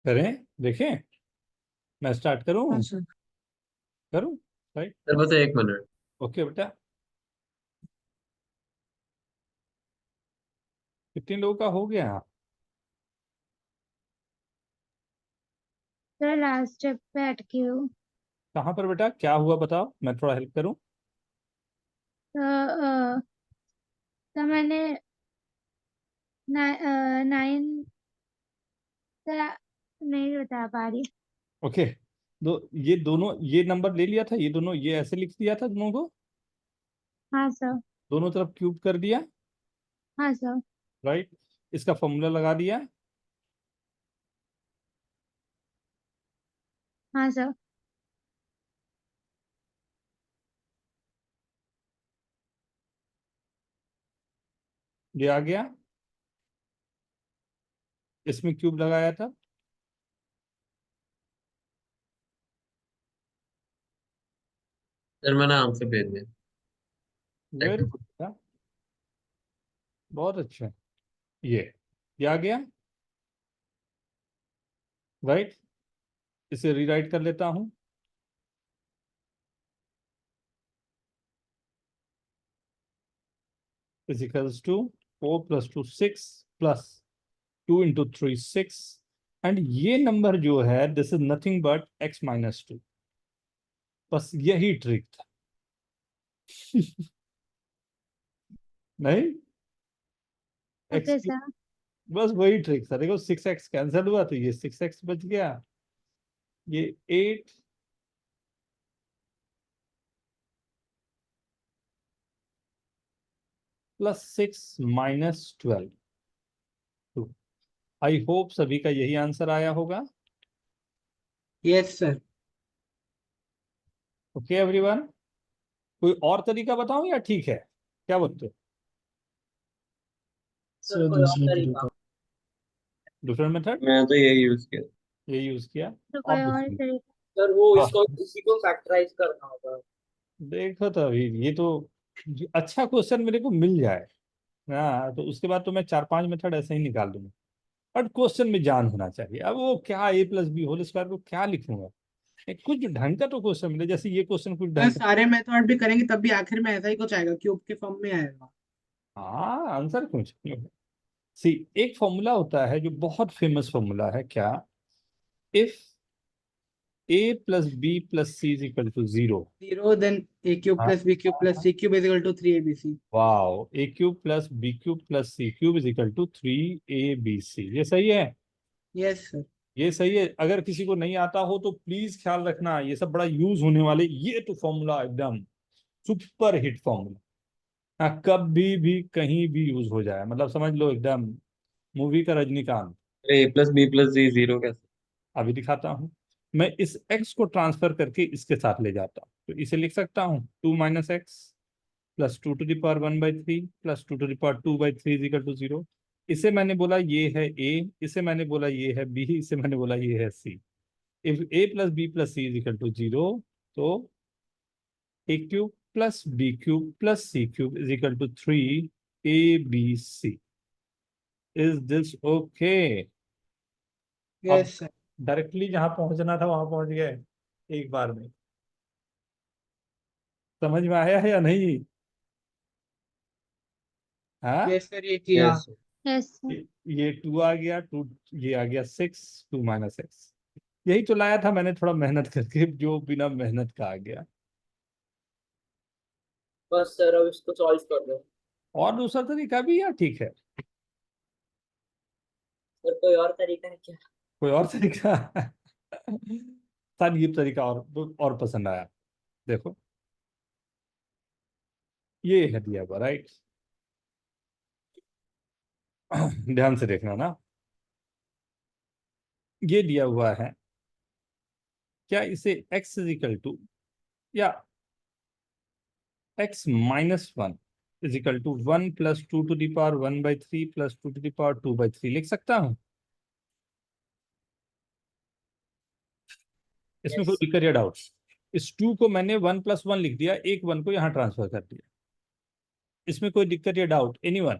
[SPEAKER 1] करें, देखें, मैं स्टार्ट करूं?
[SPEAKER 7] हाँ सर।
[SPEAKER 1] करूं? राइट।
[SPEAKER 10] सर बस 1 मिनट।
[SPEAKER 1] ओके बेटा। कितने लोगों का हो गया?
[SPEAKER 2] सर लास्ट स्टेप पे अटकी हूँ।
[SPEAKER 1] कहाँ पर बेटा, क्या हुआ बताओ, मैं थोड़ा हेल्प करूं।
[SPEAKER 2] तो मैंने 9 नहीं बता पा रही।
[SPEAKER 1] ओके। ये दोनों, ये नंबर ले लिया था, ये दोनों ये ऐसे लिख दिया था दोनों को,
[SPEAKER 2] हाँ सर।
[SPEAKER 1] दोनों तरफ क्यूब कर दिया,
[SPEAKER 2] हाँ सर।
[SPEAKER 1] राइट। इसका फॉर्मूला लगा दिया।
[SPEAKER 2] हाँ सर।
[SPEAKER 1] ये आ गया, इसमें क्यूब लगाया था।
[SPEAKER 10] सर मैंने आंसर भेज दिया।
[SPEAKER 1] वेरी गुड बेटा, बहुत अच्छा। ये आ गया, राइट। इसे रीराइट कर लेता हूं। इज इक्वल्स टू 4 + 2 6 + 2 × 3 6 एंड ये नंबर जो है this is nothing but x-2। बस यही ट्रिक था। नहीं, x
[SPEAKER 2] ओके सर।
[SPEAKER 1] बस वही ट्रिक था। देखो 6x कैंसिल हुआ तो ये 6x बच गया, ये 8 प्लस 6 माइनस 12। आई होप सभी का यही आंसर आया होगा।
[SPEAKER 3] Yes sir.
[SPEAKER 1] ओके एवरीवन, कोई और तरीका बताऊं या ठीक है, क्या बोलते हो?
[SPEAKER 5] सर
[SPEAKER 8] सर
[SPEAKER 5] कोई और
[SPEAKER 8] दूसरा
[SPEAKER 5] तरीका?
[SPEAKER 8] तरीका।
[SPEAKER 1] डिफरेंट मेथड
[SPEAKER 10] मैं तो यही यूज किया।
[SPEAKER 1] ये यूज किया।
[SPEAKER 2] तो
[SPEAKER 1] आप
[SPEAKER 2] कोई और
[SPEAKER 1] बताइए।
[SPEAKER 2] तरीका?
[SPEAKER 5] सर वो
[SPEAKER 1] हाँ,
[SPEAKER 5] इसको इसी को फैक्टराइज करना होगा।
[SPEAKER 1] देखो तो अभी ये तो अच्छा क्वेश्चन मेरे को मिल जाए ना तो उसके बाद तो मैं 4-5 मेथड ऐसे ही निकाल दूंगा। बट क्वेश्चन में जान होना चाहिए। अब वो क्या a+b होल स्क्वायर को क्या लिखूंगा, कुछ ढंग का तो क्वेश्चन मिले। जैसे ये क्वेश्चन कुछ
[SPEAKER 3] सर
[SPEAKER 1] ढंग का।
[SPEAKER 3] सारे मेथड भी करेंगे तब भी आखिर में ऐसा ही कुछ आएगा, क्यूब के फॉर्म में आएगा।
[SPEAKER 1] हाँ, आंसर कुछ सी, एक फॉर्मूला होता है जो बहुत फेमस फॉर्मूला है, क्या? If a+b+c = 0।
[SPEAKER 3] 0 then a cube plus b cube plus c cube is equal to 3abc।
[SPEAKER 1] Wow, a³ + b³ + c³ ये सही है।
[SPEAKER 3] Yes sir.
[SPEAKER 1] ये सही है। अगर किसी को नहीं आता हो तो प्लीज ख्याल रखना, ये सब बड़ा यूज होने वाले, ये तो फॉर्मूला एकदम सुपर हिट फॉर्मूला। हाँ, कभी भी कहीं भी यूज हो जाए, मतलब समझ लो एकदम मूवी का रजनीकांत।
[SPEAKER 10] a+b+c 0 कैसे?
[SPEAKER 1] अभी दिखाता हूँ। मैं इस x को ट्रांसफर करके इसके साथ ले जाता हूँ तो इसे लिख सकता हूँ 2 - x प्लस 2⁻⁴ प्लस 2⁻2/3 = 0। इसे मैंने बोला ये है a, इसे मैंने बोला ये है b, इसे मैंने बोला ये है c। इफ a+b+c = 0 तो a³ + b³ + c³ = 3abc। Is this okay? अब
[SPEAKER 3] यस सर।
[SPEAKER 1] डायरेक्टली जहां पहुंचना था वहां पहुंच गए एक बार में। समझ में आया है या नहीं? हाँ,
[SPEAKER 3] यस सर, ये किया।
[SPEAKER 10] Yes sir.
[SPEAKER 2] Yes sir.
[SPEAKER 1] ये 2 आ गया, 2 ये आ गया 6, 2 - x। यही तो लाया था मैंने थोड़ा मेहनत करके, जो बिना मेहनत का आ गया।
[SPEAKER 5] बस सर अब इसको सॉल्व कर दो।
[SPEAKER 1] और दूसरा तरीका भी या ठीक है?
[SPEAKER 5] सर कोई और तरीका है क्या?
[SPEAKER 1] कोई और तरीका? सर ये तरीका और पसंद आया। देखो ये है दिया हुआ, राइट? ध्यान से देखना ना, ये दिया हुआ है। क्या इसे x या x-1 = 1 + 2⁻⁴ + 2⁻2/3 लिख सकता हूं? इसमें कोई
[SPEAKER 5] यस।
[SPEAKER 1] दिक्कत या डाउट? इस 2 को मैंने 1 + 1 लिख दिया, एक 1 को यहां ट्रांसफर कर दिया। इसमें कोई दिक्कत या डाउट? एनीवन?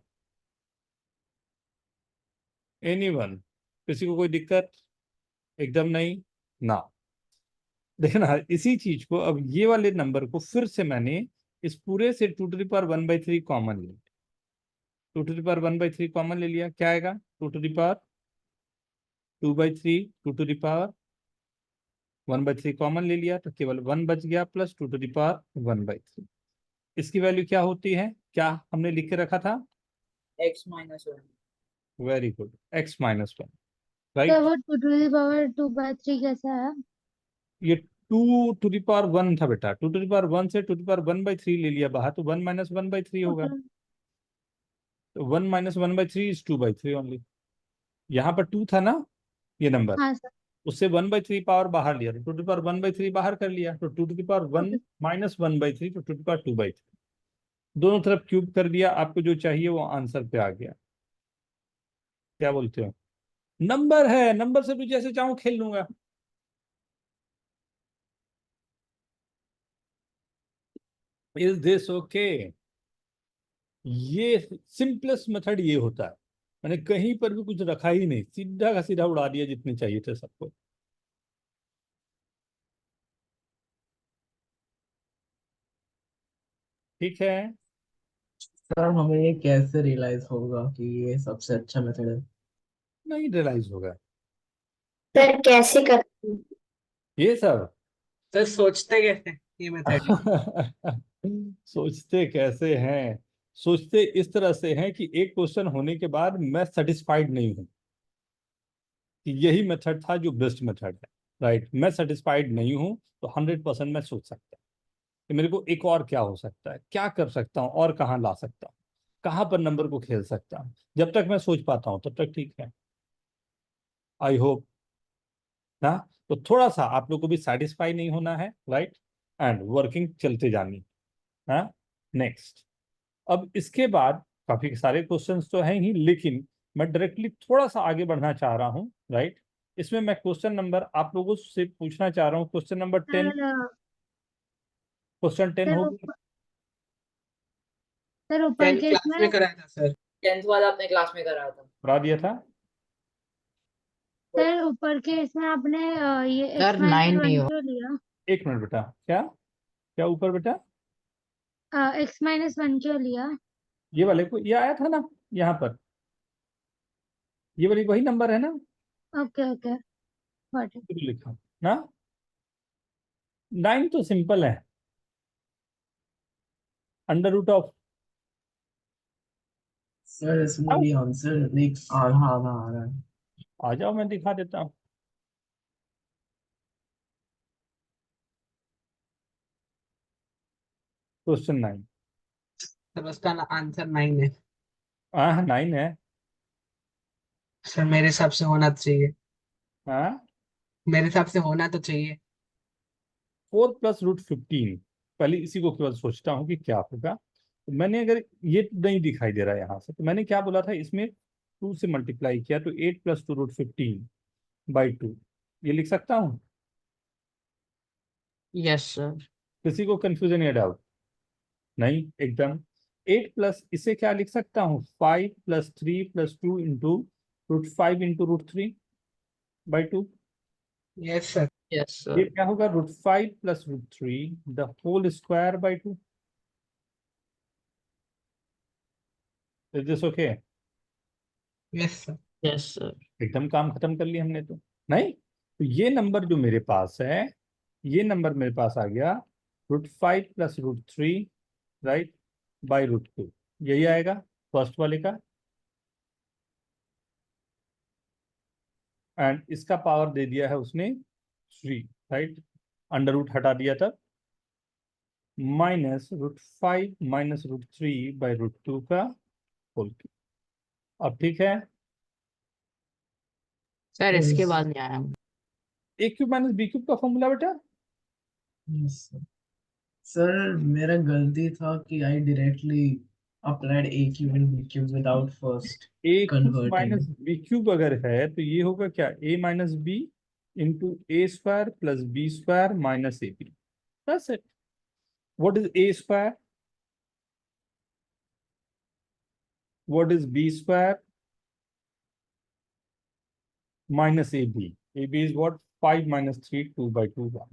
[SPEAKER 1] एनीवन? किसी को कोई दिक्कत? एकदम नहीं ना। देखना इसी चीज को, अब ये वाले नंबर को फिर से मैंने इस पूरे से 2⁻⁴ कॉमन ले लिया। 2⁻⁴ कॉमन ले लिया, क्या आएगा? 2/3, 2⁻⁴ कॉमन ले लिया तो केवल 1 बच गया प्लस 2⁻⁴। इसकी वैल्यू क्या होती है, क्या हमने लिख के रखा था?
[SPEAKER 5] x-1।
[SPEAKER 1] वेरी गुड, x-1,
[SPEAKER 2] तो
[SPEAKER 1] राइट?
[SPEAKER 2] वो 2⁻2/3 कैसा है?
[SPEAKER 1] ये 2⁻1 था बेटा, 2⁻1 से 2⁻1/3 ले लिया बाहर तो 1 - 1/3 होगा।
[SPEAKER 2] ओके।
[SPEAKER 1] तो 1 - 1/3 इज 2/3 ओनली। यहाँ पर 2 था ना ये नंबर,
[SPEAKER 2] हाँ सर।
[SPEAKER 1] उससे 1/3 पावर बाहर लिया तो 2⁻1/3 बाहर कर लिया तो 2⁻1
[SPEAKER 2] ओके।
[SPEAKER 1] - 1/3 तो 2⁻2/3। दोनों तरफ क्यूब कर दिया, आपको जो चाहिए वो आंसर पे आ गया। क्या बोलते हो? नंबर है, नंबर से भी जैसे चाहूं खेल लूंगा। Is this okay? ये सिंपलेस्ट मेथड ये होता है। मैंने कहीं पर भी कुछ रखा ही नहीं, सीधा का सीधा उड़ा दिया जितने चाहिए थे सबको। ठीक है।
[SPEAKER 8] सर हमें ये कैसे रियलाइज होगा कि ये सबसे अच्छा मेथड है?
[SPEAKER 1] नहीं रियलाइज होगा,
[SPEAKER 2] सर कैसे करते हैं?
[SPEAKER 1] ये सब
[SPEAKER 3] सर सोचते कैसे हैं ये मेथड?
[SPEAKER 1] सोचते कैसे हैं? सोचते इस तरह से हैं कि एक क्वेश्चन होने के बाद मैं सेटिस्फाइड नहीं हूं कि यही मेथड था जो बेस्ट मेथड है। राइट, मैं सेटिस्फाइड नहीं हूं, तो 100% मैं सोच सकता हूँ कि मेरे को एक और क्या हो सकता है, क्या कर सकता हूँ और कहाँ ला सकता हूँ, कहाँ पर नंबर को खेल सकता हूँ। जब तक मैं सोच पाता हूँ तब तक ठीक है। आई होप ना। तो थोड़ा सा आप लोग को भी सेटिस्फाई नहीं होना है, राइट, एंड वर्किंग चलते जानी है। नेक्स्ट, अब इसके बाद काफी सारे क्वेश्चंस तो हैं ही, लेकिन मैं डायरेक्टली थोड़ा सा आगे बढ़ना चाह रहा हूँ, राइट। इसमें मैं क्वेश्चन नंबर आप लोगों से पूछना चाह रहा हूँ, question number 10।
[SPEAKER 2] Sir
[SPEAKER 1] question 10
[SPEAKER 2] sir
[SPEAKER 1] हो गया?
[SPEAKER 2] ऊपर सर ऊपर
[SPEAKER 3] 10
[SPEAKER 2] के
[SPEAKER 3] क्लास में
[SPEAKER 2] इसमें
[SPEAKER 3] कराया था सर।
[SPEAKER 5] 10th वाला अपने क्लास में कराया था।
[SPEAKER 1] करा दिया था।
[SPEAKER 2] सर ऊपर के इसमें आपने ये
[SPEAKER 4] सर
[SPEAKER 2] x माइनस
[SPEAKER 4] 9 नहीं
[SPEAKER 2] वन
[SPEAKER 4] हो।
[SPEAKER 2] क्यों लिया?
[SPEAKER 1] एक मिनट बेटा, क्या क्या ऊपर बेटा?
[SPEAKER 2] x माइनस वन क्यों लिया?
[SPEAKER 1] ये वाले को, ये आया था ना यहाँ पर, ये वाली वही नंबर है ना,
[SPEAKER 2] ओके ओके गॉट इट।
[SPEAKER 1] तो लिखा ना। 9 तो सिंपल है, अंडर रूट ऑफ।
[SPEAKER 8] सर इसमें भी आंसर एक आधा आधा आ रहा है।
[SPEAKER 1] आ जाओ मैं दिखा देता हूँ। क्वेश्चन 9।
[SPEAKER 3] सर उसका आंसर 9 है।
[SPEAKER 1] हाँ 9 है।
[SPEAKER 3] सर मेरे हिसाब से होना चाहिए,
[SPEAKER 1] हाँ,
[SPEAKER 3] मेरे हिसाब से होना तो चाहिए।
[SPEAKER 1] 4 + √15। पहले इसी को केवल सोचता हूँ कि क्या होगा। तो मैंने अगर ये नहीं दिखाई दे रहा है यहाँ से, तो मैंने क्या बोला था, इसमें 2 से मल्टीप्लाई किया तो 8 + 2√15/2, ये लिख सकता हूँ।
[SPEAKER 4] Yes sir.
[SPEAKER 1] किसी को कंफ्यूजन या डाउट? नहीं, एकदम। 8 प्लस इसे क्या लिख सकता हूँ, 5 + 3 + 2 इंटू √5 × √3/2।
[SPEAKER 3] Yes sir.
[SPEAKER 4] यस
[SPEAKER 1] ये
[SPEAKER 4] सर।
[SPEAKER 1] क्या होगा, √5 + √3 the whole square. Is this okay?
[SPEAKER 3] Yes sir.
[SPEAKER 4] Yes sir.
[SPEAKER 1] एकदम काम खत्म कर लिया हमने तो। नहीं, तो ये नंबर जो मेरे पास है, ये नंबर मेरे पास आ गया √5 + √3, राइट, /√2। यही आएगा फर्स्ट वाले का। एंड इसका पावर दे दिया है उसने 3, राइट, अंडर रूट हटा दिया तब, -√5 - √3/√2 का होल क्यूब। अब ठीक है।
[SPEAKER 4] सर इसके
[SPEAKER 8] Yes.
[SPEAKER 4] बाद नहीं आया।
[SPEAKER 1] a³ - b³ का फॉर्मूला बेटा।
[SPEAKER 8] Yes, sir. सर मेरा गलती था कि I directly applied a cube and b cube without first
[SPEAKER 1] a³
[SPEAKER 8] converting.
[SPEAKER 1] - b³ अगर है तो ये होगा क्या, a - b into a² + b² - ab। That's it. What is a²? What is b² - ab? ab is what? 5 - 3, 2/2, 1.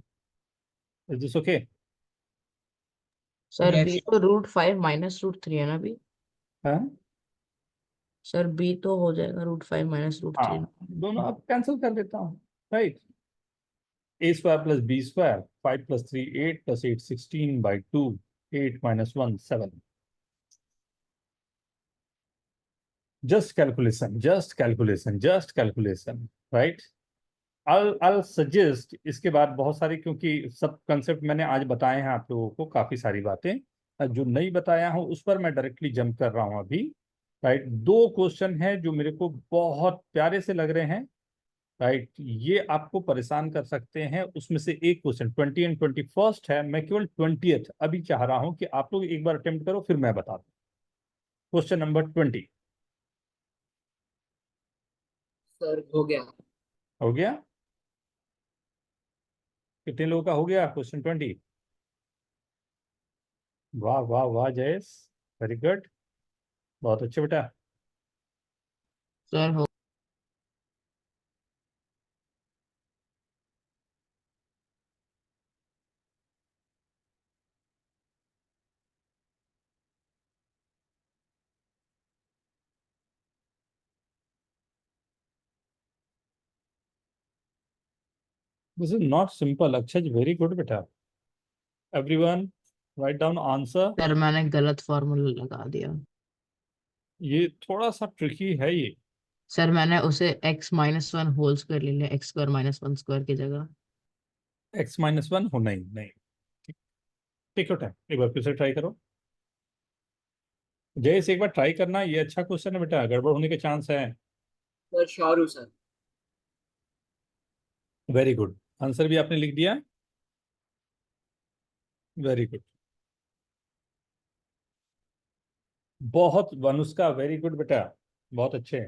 [SPEAKER 1] Is this okay?
[SPEAKER 4] Sir
[SPEAKER 3] yes
[SPEAKER 4] B तो √5 - √3 है ना B.
[SPEAKER 1] हाँ
[SPEAKER 4] सर बी तो हो जाएगा √5 - √3।
[SPEAKER 1] हाँ, दोनों अब कैंसिल कर देता हूँ, right. a² + b², 5 + 3 8 + 8 16/2, 8 - 1 7। just calculation, right? I'll suggest इसके बाद बहुत सारे, क्योंकि सब कंसेप्ट मैंने आज बताए हैं आप लोगों को, काफी सारी बातें जो नहीं बताया हूं उस पर मैं डायरेक्टली जंप कर रहा हूं अभी, राइट। 2 क्वेश्चन हैं जो मेरे को बहुत प्यारे से लग रहे हैं, राइट, ये आपको परेशान कर सकते हैं। उसमें से एक क्वेश्चन 20 एंड 21 है, मैं केवल 20th अभी चाह रहा हूं कि आप लोग एक बार अटेम्प्ट करो, फिर मैं बता दूं। क्वेश्चन नंबर 20
[SPEAKER 5] सर हो गया।
[SPEAKER 1] हो गया? कितने लोगों का हो गया क्वेश्चन 20? वाह वाह वाह जयेश, वेरी गुड, बहुत अच्छे बेटा।
[SPEAKER 4] सर हो
[SPEAKER 1] This is not simple. Akshay, very good beta. Everyone, write down answer.
[SPEAKER 4] Sir मैंने गलत फॉर्मूला लगा दिया।
[SPEAKER 1] ये थोड़ा सा ट्रिकी है ये।
[SPEAKER 4] सर मैंने उसे x-1 होल स्क्वायर ले लिया, x² - 1 स्क्वायर की जगह।
[SPEAKER 1] x-1 हो नहीं नहीं। टेक योर टाइम, एक बार फिर से ट्राई करो। जयेश एक बार ट्राई करना, ये अच्छा क्वेश्चन है बेटा, गड़बड़ होने के चांस है।
[SPEAKER 5] सर श्योर हूँ सर।
[SPEAKER 1] वेरी गुड, आंसर भी आपने लिख दिया। वेरी गुड, बहुत वनुष्का, वेरी गुड बेटा, बहुत अच्छे।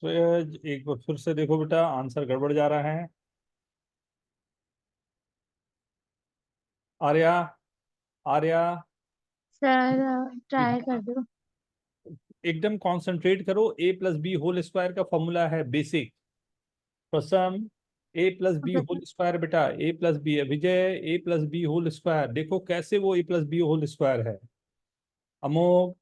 [SPEAKER 1] तो एक बार फिर से देखो बेटा, आंसर गड़बड़ जा रहा है। आर्या, आर्या
[SPEAKER 2] सर ट्राई कर दो।
[SPEAKER 1] एकदम कंसंट्रेट करो। a plus B whole square का फॉर्मूला है basic. Prasam, a plus B whole square बेटा, a plus B. Vijay, a plus B whole square, देखो कैसे वो a plus B whole square है। अमोघ,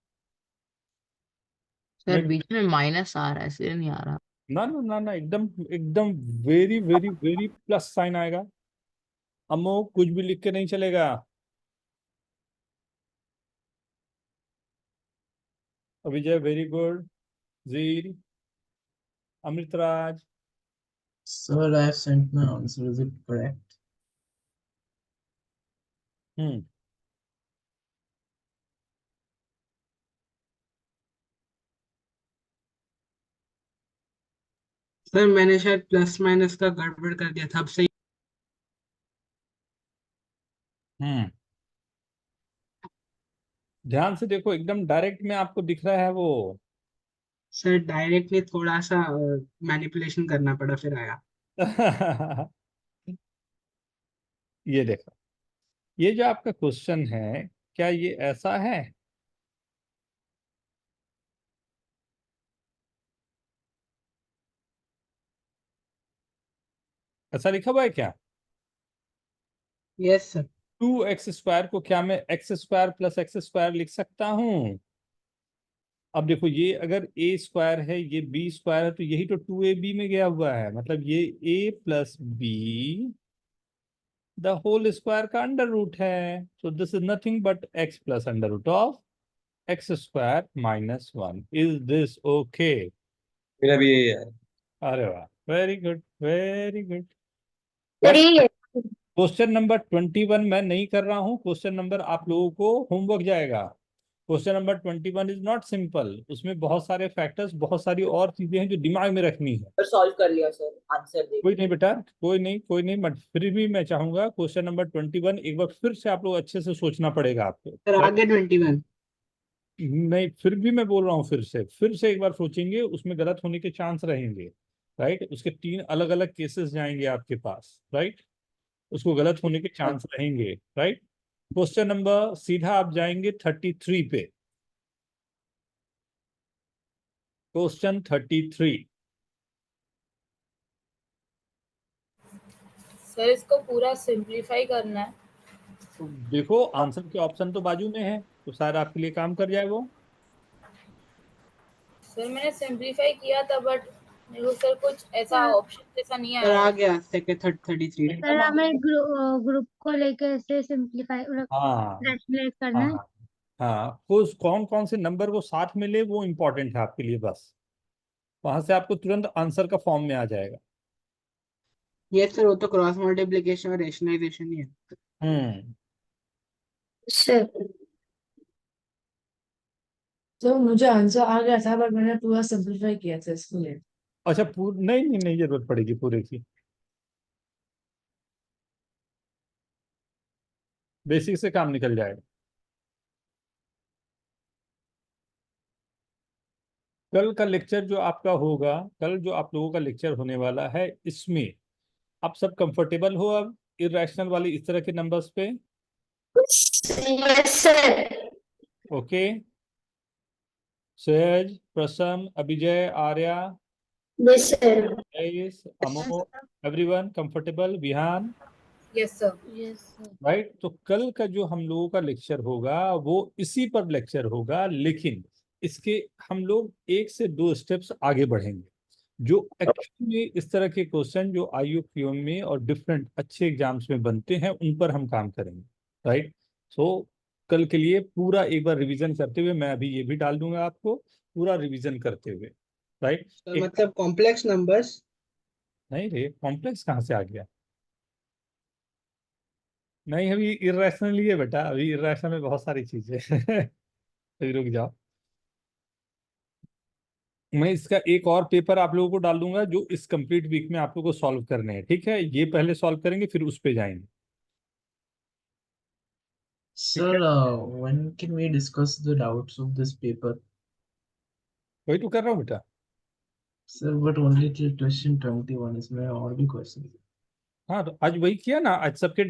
[SPEAKER 4] सर बीच में माइनस आ रहा है इसलिए नहीं आ रहा।
[SPEAKER 1] ना ना ना ना, एकदम एकदम very very very plus sign आएगा। अमोघ, कुछ भी लिख के नहीं चलेगा। Vijay very good. Zeel, Amritraj,
[SPEAKER 8] Sir, I have sent my answer. Is it correct?
[SPEAKER 1] हम्म,
[SPEAKER 3] सर मैंने शायद प्लस माइनस का गड़बड़ कर दिया था, अब सही।
[SPEAKER 1] हम्म, ध्यान से देखो, एकदम डायरेक्ट में आपको दिख रहा है वो।
[SPEAKER 3] सर डायरेक्ट में थोड़ा सा मैनिपुलेशन करना पड़ा, फिर आया।
[SPEAKER 1] ये देखो, ये जो आपका क्वेश्चन है, क्या ये ऐसा है? ऐसा लिखा हुआ है क्या?
[SPEAKER 3] Yes sir.
[SPEAKER 1] 2x² को क्या मैं x² प्लस x² लिख सकता हूं? अब देखो, ये अगर a² है, ये b² है, तो यही तो 2ab में गया हुआ है। मतलब ये a plus B the whole square का अंडर रूट है। So this is nothing but x plus under root of x² minus 1। Is this okay?
[SPEAKER 10] मेरा भी यही है।
[SPEAKER 1] अरे वाह, very good, very good.
[SPEAKER 2] Sir ये
[SPEAKER 1] क्वेश्चन नंबर 21 मैं नहीं कर रहा हूं। क्वेश्चन नंबर आप लोगों को होमवर्क जाएगा। Question number 21 is not simple. उसमें बहुत सारे फैक्टर्स, बहुत सारी और चीजें हैं जो दिमाग में रखनी है।
[SPEAKER 5] सर सॉल्व कर लिया सर, आंसर देख
[SPEAKER 1] कोई नहीं बेटा, कोई नहीं, कोई नहीं, बट फिर भी मैं चाहूंगा क्वेश्चन नंबर 21 एक बार फिर से आप लोग अच्छे से सोचना पड़ेगा आपको।
[SPEAKER 3] सर आगे 21।
[SPEAKER 1] नहीं, फिर भी मैं बोल रहा हूँ, फिर से एक बार सोचेंगे, उसमें गलत होने के चांस रहेंगे। राइट, उसके 3 अलग अलग केसेस जाएंगे आपके पास। राइट, उसको गलत होने के चांस रहेंगे। राइट, क्वेश्चन नंबर सीधा आप जाएंगे 33 पे। क्वेश्चन 33।
[SPEAKER 6] सर इसको पूरा सिंप्लीफाई करना है।
[SPEAKER 1] तो देखो, आंसर के ऑप्शन तो बाजू में है, तो शायद आपके लिए काम कर जाए वो।
[SPEAKER 6] सर मैंने सिंप्लीफाई किया था बट मेरे को सर कुछ ऐसा ऑप्शन जैसा नहीं
[SPEAKER 3] सर
[SPEAKER 6] आया।
[SPEAKER 3] आ गया सेकंड 33।
[SPEAKER 2] सर हमें ग्रुप को लेके ऐसे सिंप्लीफाई
[SPEAKER 1] हाँ
[SPEAKER 2] रैशनलाइज करना
[SPEAKER 1] हाँ
[SPEAKER 2] है।
[SPEAKER 1] हाँ, कौन कौन से नंबर को साथ मिले वो इम्पोर्टेंट है आपके लिए। बस वहां से आपको तुरंत आंसर का फॉर्म में आ जाएगा।
[SPEAKER 3] ये सर वो तो क्रॉस मल्टीप्लिकेशन और रेशनलाइजेशन ही है।
[SPEAKER 1] हम्म,
[SPEAKER 2] सर
[SPEAKER 7] तो मुझे आंसर आ गया था बट मैंने पूरा सिंपलीफाई किया था इसलिए।
[SPEAKER 1] अच्छा, नहीं नहीं नहीं, जरूरत पड़ेगी पूरे की। बेसिक से काम निकल जाएगा। कल का लेक्चर जो आपका होगा, कल जो आप लोगों का लेक्चर होने वाला है, इसमें आप सब कंफर्टेबल हो अब इरेशनल वाली इस तरह के नंबर्स पे?
[SPEAKER 2] Yes sir.
[SPEAKER 1] Okay, Sahaj, Prasam, Abhijay, Arya,
[SPEAKER 2] yes sir.
[SPEAKER 1] Amogh, everyone comfortable? Vihaan,
[SPEAKER 6] yes sir.
[SPEAKER 1] Right. तो कल का जो हम लोगों का लेक्चर होगा वो इसी पर लेक्चर होगा, लेकिन इसके हम लोग 1 से 2 स्टेप्स आगे बढ़ेंगे। जो एक्चुअली में इस तरह के क्वेश्चन जो IUPM में और डिफरेंट अच्छे एग्जाम्स में बनते हैं उन पर हम काम करेंगे, राइट। सो कल के लिए पूरा एक बार रिवीजन करते हुए, मैं अभी ये भी डाल दूंगा आपको, पूरा रिवीजन करते हुए, राइट।
[SPEAKER 3] तो मतलब कॉम्प्लेक्स नंबर्स
[SPEAKER 1] नहीं रे, कॉम्प्लेक्स कहाँ से आ गया? नहीं, अभी इर्रेशनल ही है बेटा, अभी इर्रेशनल में बहुत सारी चीजें अभी रुक जाओ। मैं इसका एक और पेपर आप लोगों को डाल दूंगा जो इस कंप्लीट वीक में आप लोगों को सॉल्व करने हैं, ठीक है। ये पहले सॉल्व करेंगे फिर उस पे जाएंगे।
[SPEAKER 8] Sir, when can we discuss the doubts of this paper?
[SPEAKER 1] वही तो कर रहा हूँ बेटा।
[SPEAKER 8] Sir, but only till question 21 इसमें और भी questions हैं।
[SPEAKER 1] हाँ, तो आज वही किया ना, आज सबके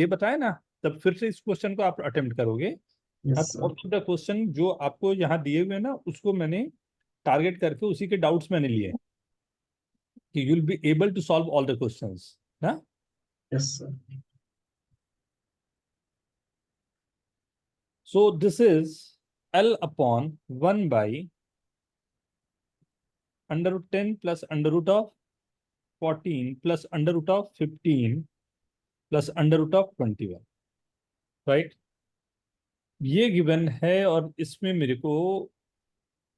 [SPEAKER 1] ये बताया ना, तब फिर से इस क्वेश्चन को आप अटेम्प्ट करोगे।
[SPEAKER 8] Yes, sir.
[SPEAKER 1] Most of the question जो आपको यहाँ दिए हुए ना उसको मैंने टारगेट करके उसी के डाउट्स मैंने लिए कि you will be able to solve all the questions ना।
[SPEAKER 8] Yes, sir.
[SPEAKER 1] So this is L upon 1 by under root 10 plus under root of 14 plus under root of 15 plus under root of 21, right? ये given है और इसमें मेरे को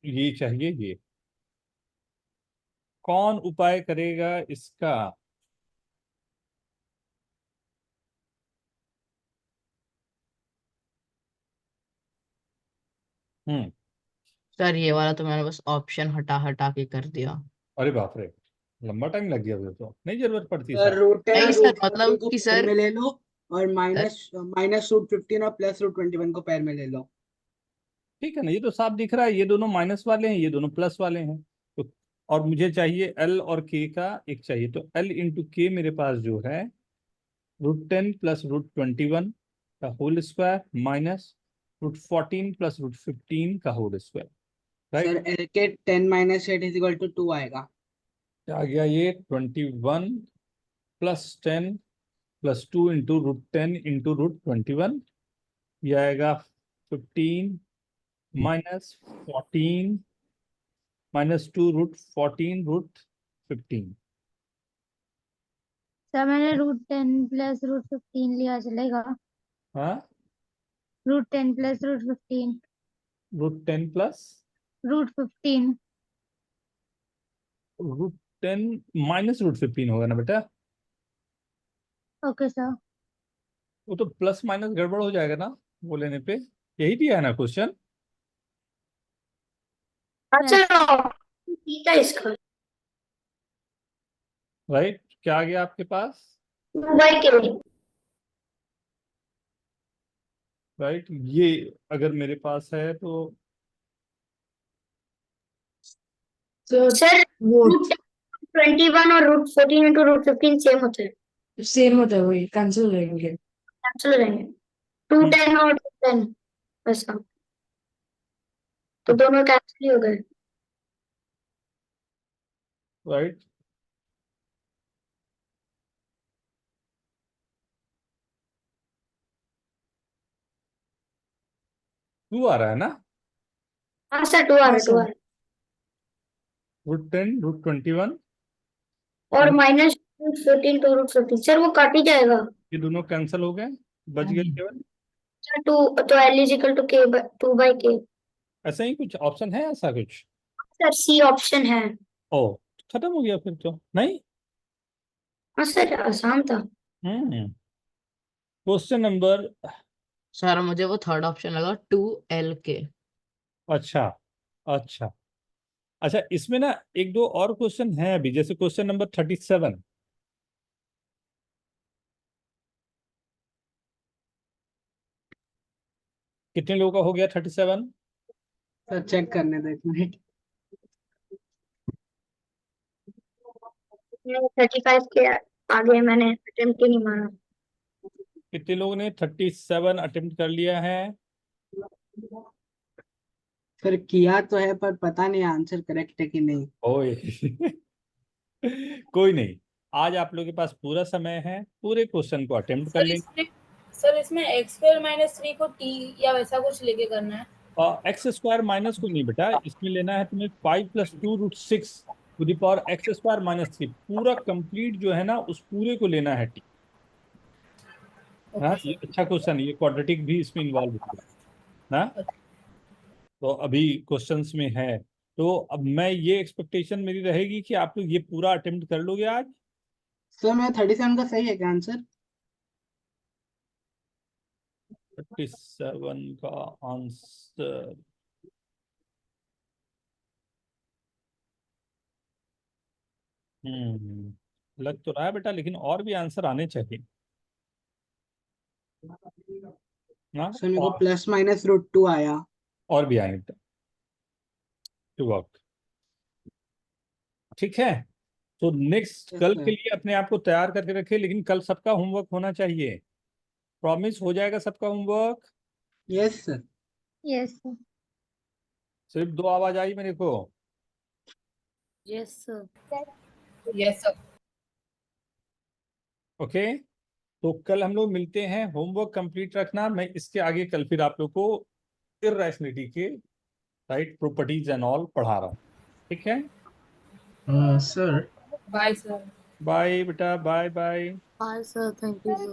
[SPEAKER 1] ये चाहिए। ये कौन उपाय करेगा इसका?
[SPEAKER 4] सर ये वाला तो मैंने बस ऑप्शन हटा हटा के कर दिया।
[SPEAKER 1] अरे बाप रे, लंबा टाइम लग गया फिर तो नहीं जरूरत पड़ती
[SPEAKER 3] सर
[SPEAKER 1] सर।
[SPEAKER 3] रूट 10
[SPEAKER 4] नहीं
[SPEAKER 3] और
[SPEAKER 4] सर,
[SPEAKER 3] रूट 14
[SPEAKER 4] मतलब
[SPEAKER 3] को
[SPEAKER 4] कि
[SPEAKER 3] पैर
[SPEAKER 4] सर
[SPEAKER 3] में ले लो और माइनस रूट 15 और प्लस रूट 21 को पैर में ले लो।
[SPEAKER 1] ठीक है ना, ये तो साफ दिख रहा है, ये दोनों माइनस वाले हैं, ये दोनों प्लस वाले हैं। तो और मुझे चाहिए L और K का एक चाहिए, तो L इंटू के मेरे पास जो है रूट 10 प्लस रूट 21 का whole square minus root 14 plus root 15 का whole square, right.
[SPEAKER 3] Sir L के 10 माइनस 8 इज इक्वल टू 2 आएगा।
[SPEAKER 1] आ गया ये 21 plus 10 plus 2 into root 10 into root 21, ये आएगा 15 minus 14 minus 2 root 14 root 15।
[SPEAKER 2] Sir मैंने √10 प्लस √15 लिया, चलेगा?
[SPEAKER 1] हाँ,
[SPEAKER 2] √10 plus √15
[SPEAKER 1] root 10 plus
[SPEAKER 2] √15।
[SPEAKER 1] Root 10 minus root 15 होगा ना बेटा।
[SPEAKER 2] Okay sir.
[SPEAKER 1] वो तो प्लस माइनस गड़बड़ हो जाएगा ना वो लेने पे, यही दिया है ना क्वेश्चन।
[SPEAKER 2] अच्छा ठीक है इसका
[SPEAKER 1] राइट, क्या आ गया आपके पास?
[SPEAKER 2] 2 के
[SPEAKER 1] राइट, ये अगर मेरे पास है तो
[SPEAKER 2] सर
[SPEAKER 7] वो
[SPEAKER 2] √21 और √14 इंटू √15 सेम होता है,
[SPEAKER 7] सेम होता है, वही कैंसिल हो जाएंगे।
[SPEAKER 2] कैंसिल हो जाएंगे। 210 और 210 ऐसा, तो दोनों कैंसिल ही हो गए।
[SPEAKER 1] राइट, टू आ रहा है ना,
[SPEAKER 2] हाँ सर 2 आ रहा है, 2 आ रहा है।
[SPEAKER 1] रूट 10 रूट 21,
[SPEAKER 2] और माइनस √14 टू √15 सर वो काट ही जाएगा।
[SPEAKER 1] ये दोनों कैंसिल हो गए, बच गए केवल।
[SPEAKER 2] सर 2 तो L is equal to K 2/K।
[SPEAKER 1] ऐसा ही कुछ ऑप्शन है, ऐसा कुछ?
[SPEAKER 2] सर सी ऑप्शन है।
[SPEAKER 1] ओ, खत्म हो गया फिर तो नहीं।
[SPEAKER 2] हाँ सर आसान था।
[SPEAKER 1] क्वेश्चन नंबर,
[SPEAKER 4] सर मुझे वो थर्ड ऑप्शन लगा 2LK।
[SPEAKER 1] अच्छा अच्छा अच्छा, इसमें ना एक दो और क्वेश्चन है अभी, जैसे क्वेश्चन नंबर 37। कितने लोगों का हो गया 37?
[SPEAKER 3] सर चेक करने दो एक मिनट।
[SPEAKER 2] 35 के आगे मैंने अटेम्प्ट ही नहीं मारा।
[SPEAKER 1] कितने लोगों ने 37 अटेम्प्ट कर लिया है?
[SPEAKER 3] सर किया तो है पर पता नहीं आंसर करेक्ट है कि नहीं।
[SPEAKER 1] ओए कोई नहीं, आज आप लोगों के पास पूरा समय है, पूरे क्वेश्चन को अटेम्प्ट कर
[SPEAKER 6] सर
[SPEAKER 1] लेंगे।
[SPEAKER 6] इसमें x² - 3 को t या वैसा कुछ लेके करना है।
[SPEAKER 1] एक्स स्क्वायर माइनस को नहीं बेटा, इसमें लेना है तुम्हें 5 + 2√6 to the power X square minus 3, पूरा कंप्लीट जो है ना उस पूरे को लेना है टी। हाँ, ये अच्छा क्वेश्चन है, ये क्वाड्रेटिक भी इसमें इन्वॉल्व होगा ना। तो अभी क्वेश्चंस में है, तो अब मैं ये एक्सपेक्टेशन मेरी रहेगी कि आप लोग ये पूरा अटेम्प्ट कर लोगे आज।
[SPEAKER 3] सर मैं 37 का सही है क्या आंसर?
[SPEAKER 1] 37 का आंसर लग तो रहा है बेटा, लेकिन और भी आंसर आने चाहिए ना,
[SPEAKER 3] सर मेरे को ±√2 आया।
[SPEAKER 1] और भी आएंगे टू वर्क। ठीक है, तो नेक्स्ट
[SPEAKER 3] Yes,
[SPEAKER 1] कल
[SPEAKER 3] sir.
[SPEAKER 1] के लिए अपने आप को तैयार करके रखे, लेकिन कल सबका होमवर्क होना चाहिए। प्रॉमिस हो जाएगा सबका homework?
[SPEAKER 3] Yes sir.
[SPEAKER 2] Yes sir.
[SPEAKER 1] सिर्फ 2 आवाज आई मेरे को।
[SPEAKER 6] Yes sir.
[SPEAKER 7] Yes sir.
[SPEAKER 1] Okay, तो कल हम लोग मिलते हैं। होमवर्क कंप्लीट रखना, मैं इसके आगे कल फिर आप लोग को इर्रेशनलिटी के राइट प्रॉपर्टीज एंड ऑल पढ़ा रहा हूँ। ठीक है,
[SPEAKER 8] सर
[SPEAKER 7] बाय सर।
[SPEAKER 1] बाय बेटा, bye bye.
[SPEAKER 6] Hi sir, thank you sir.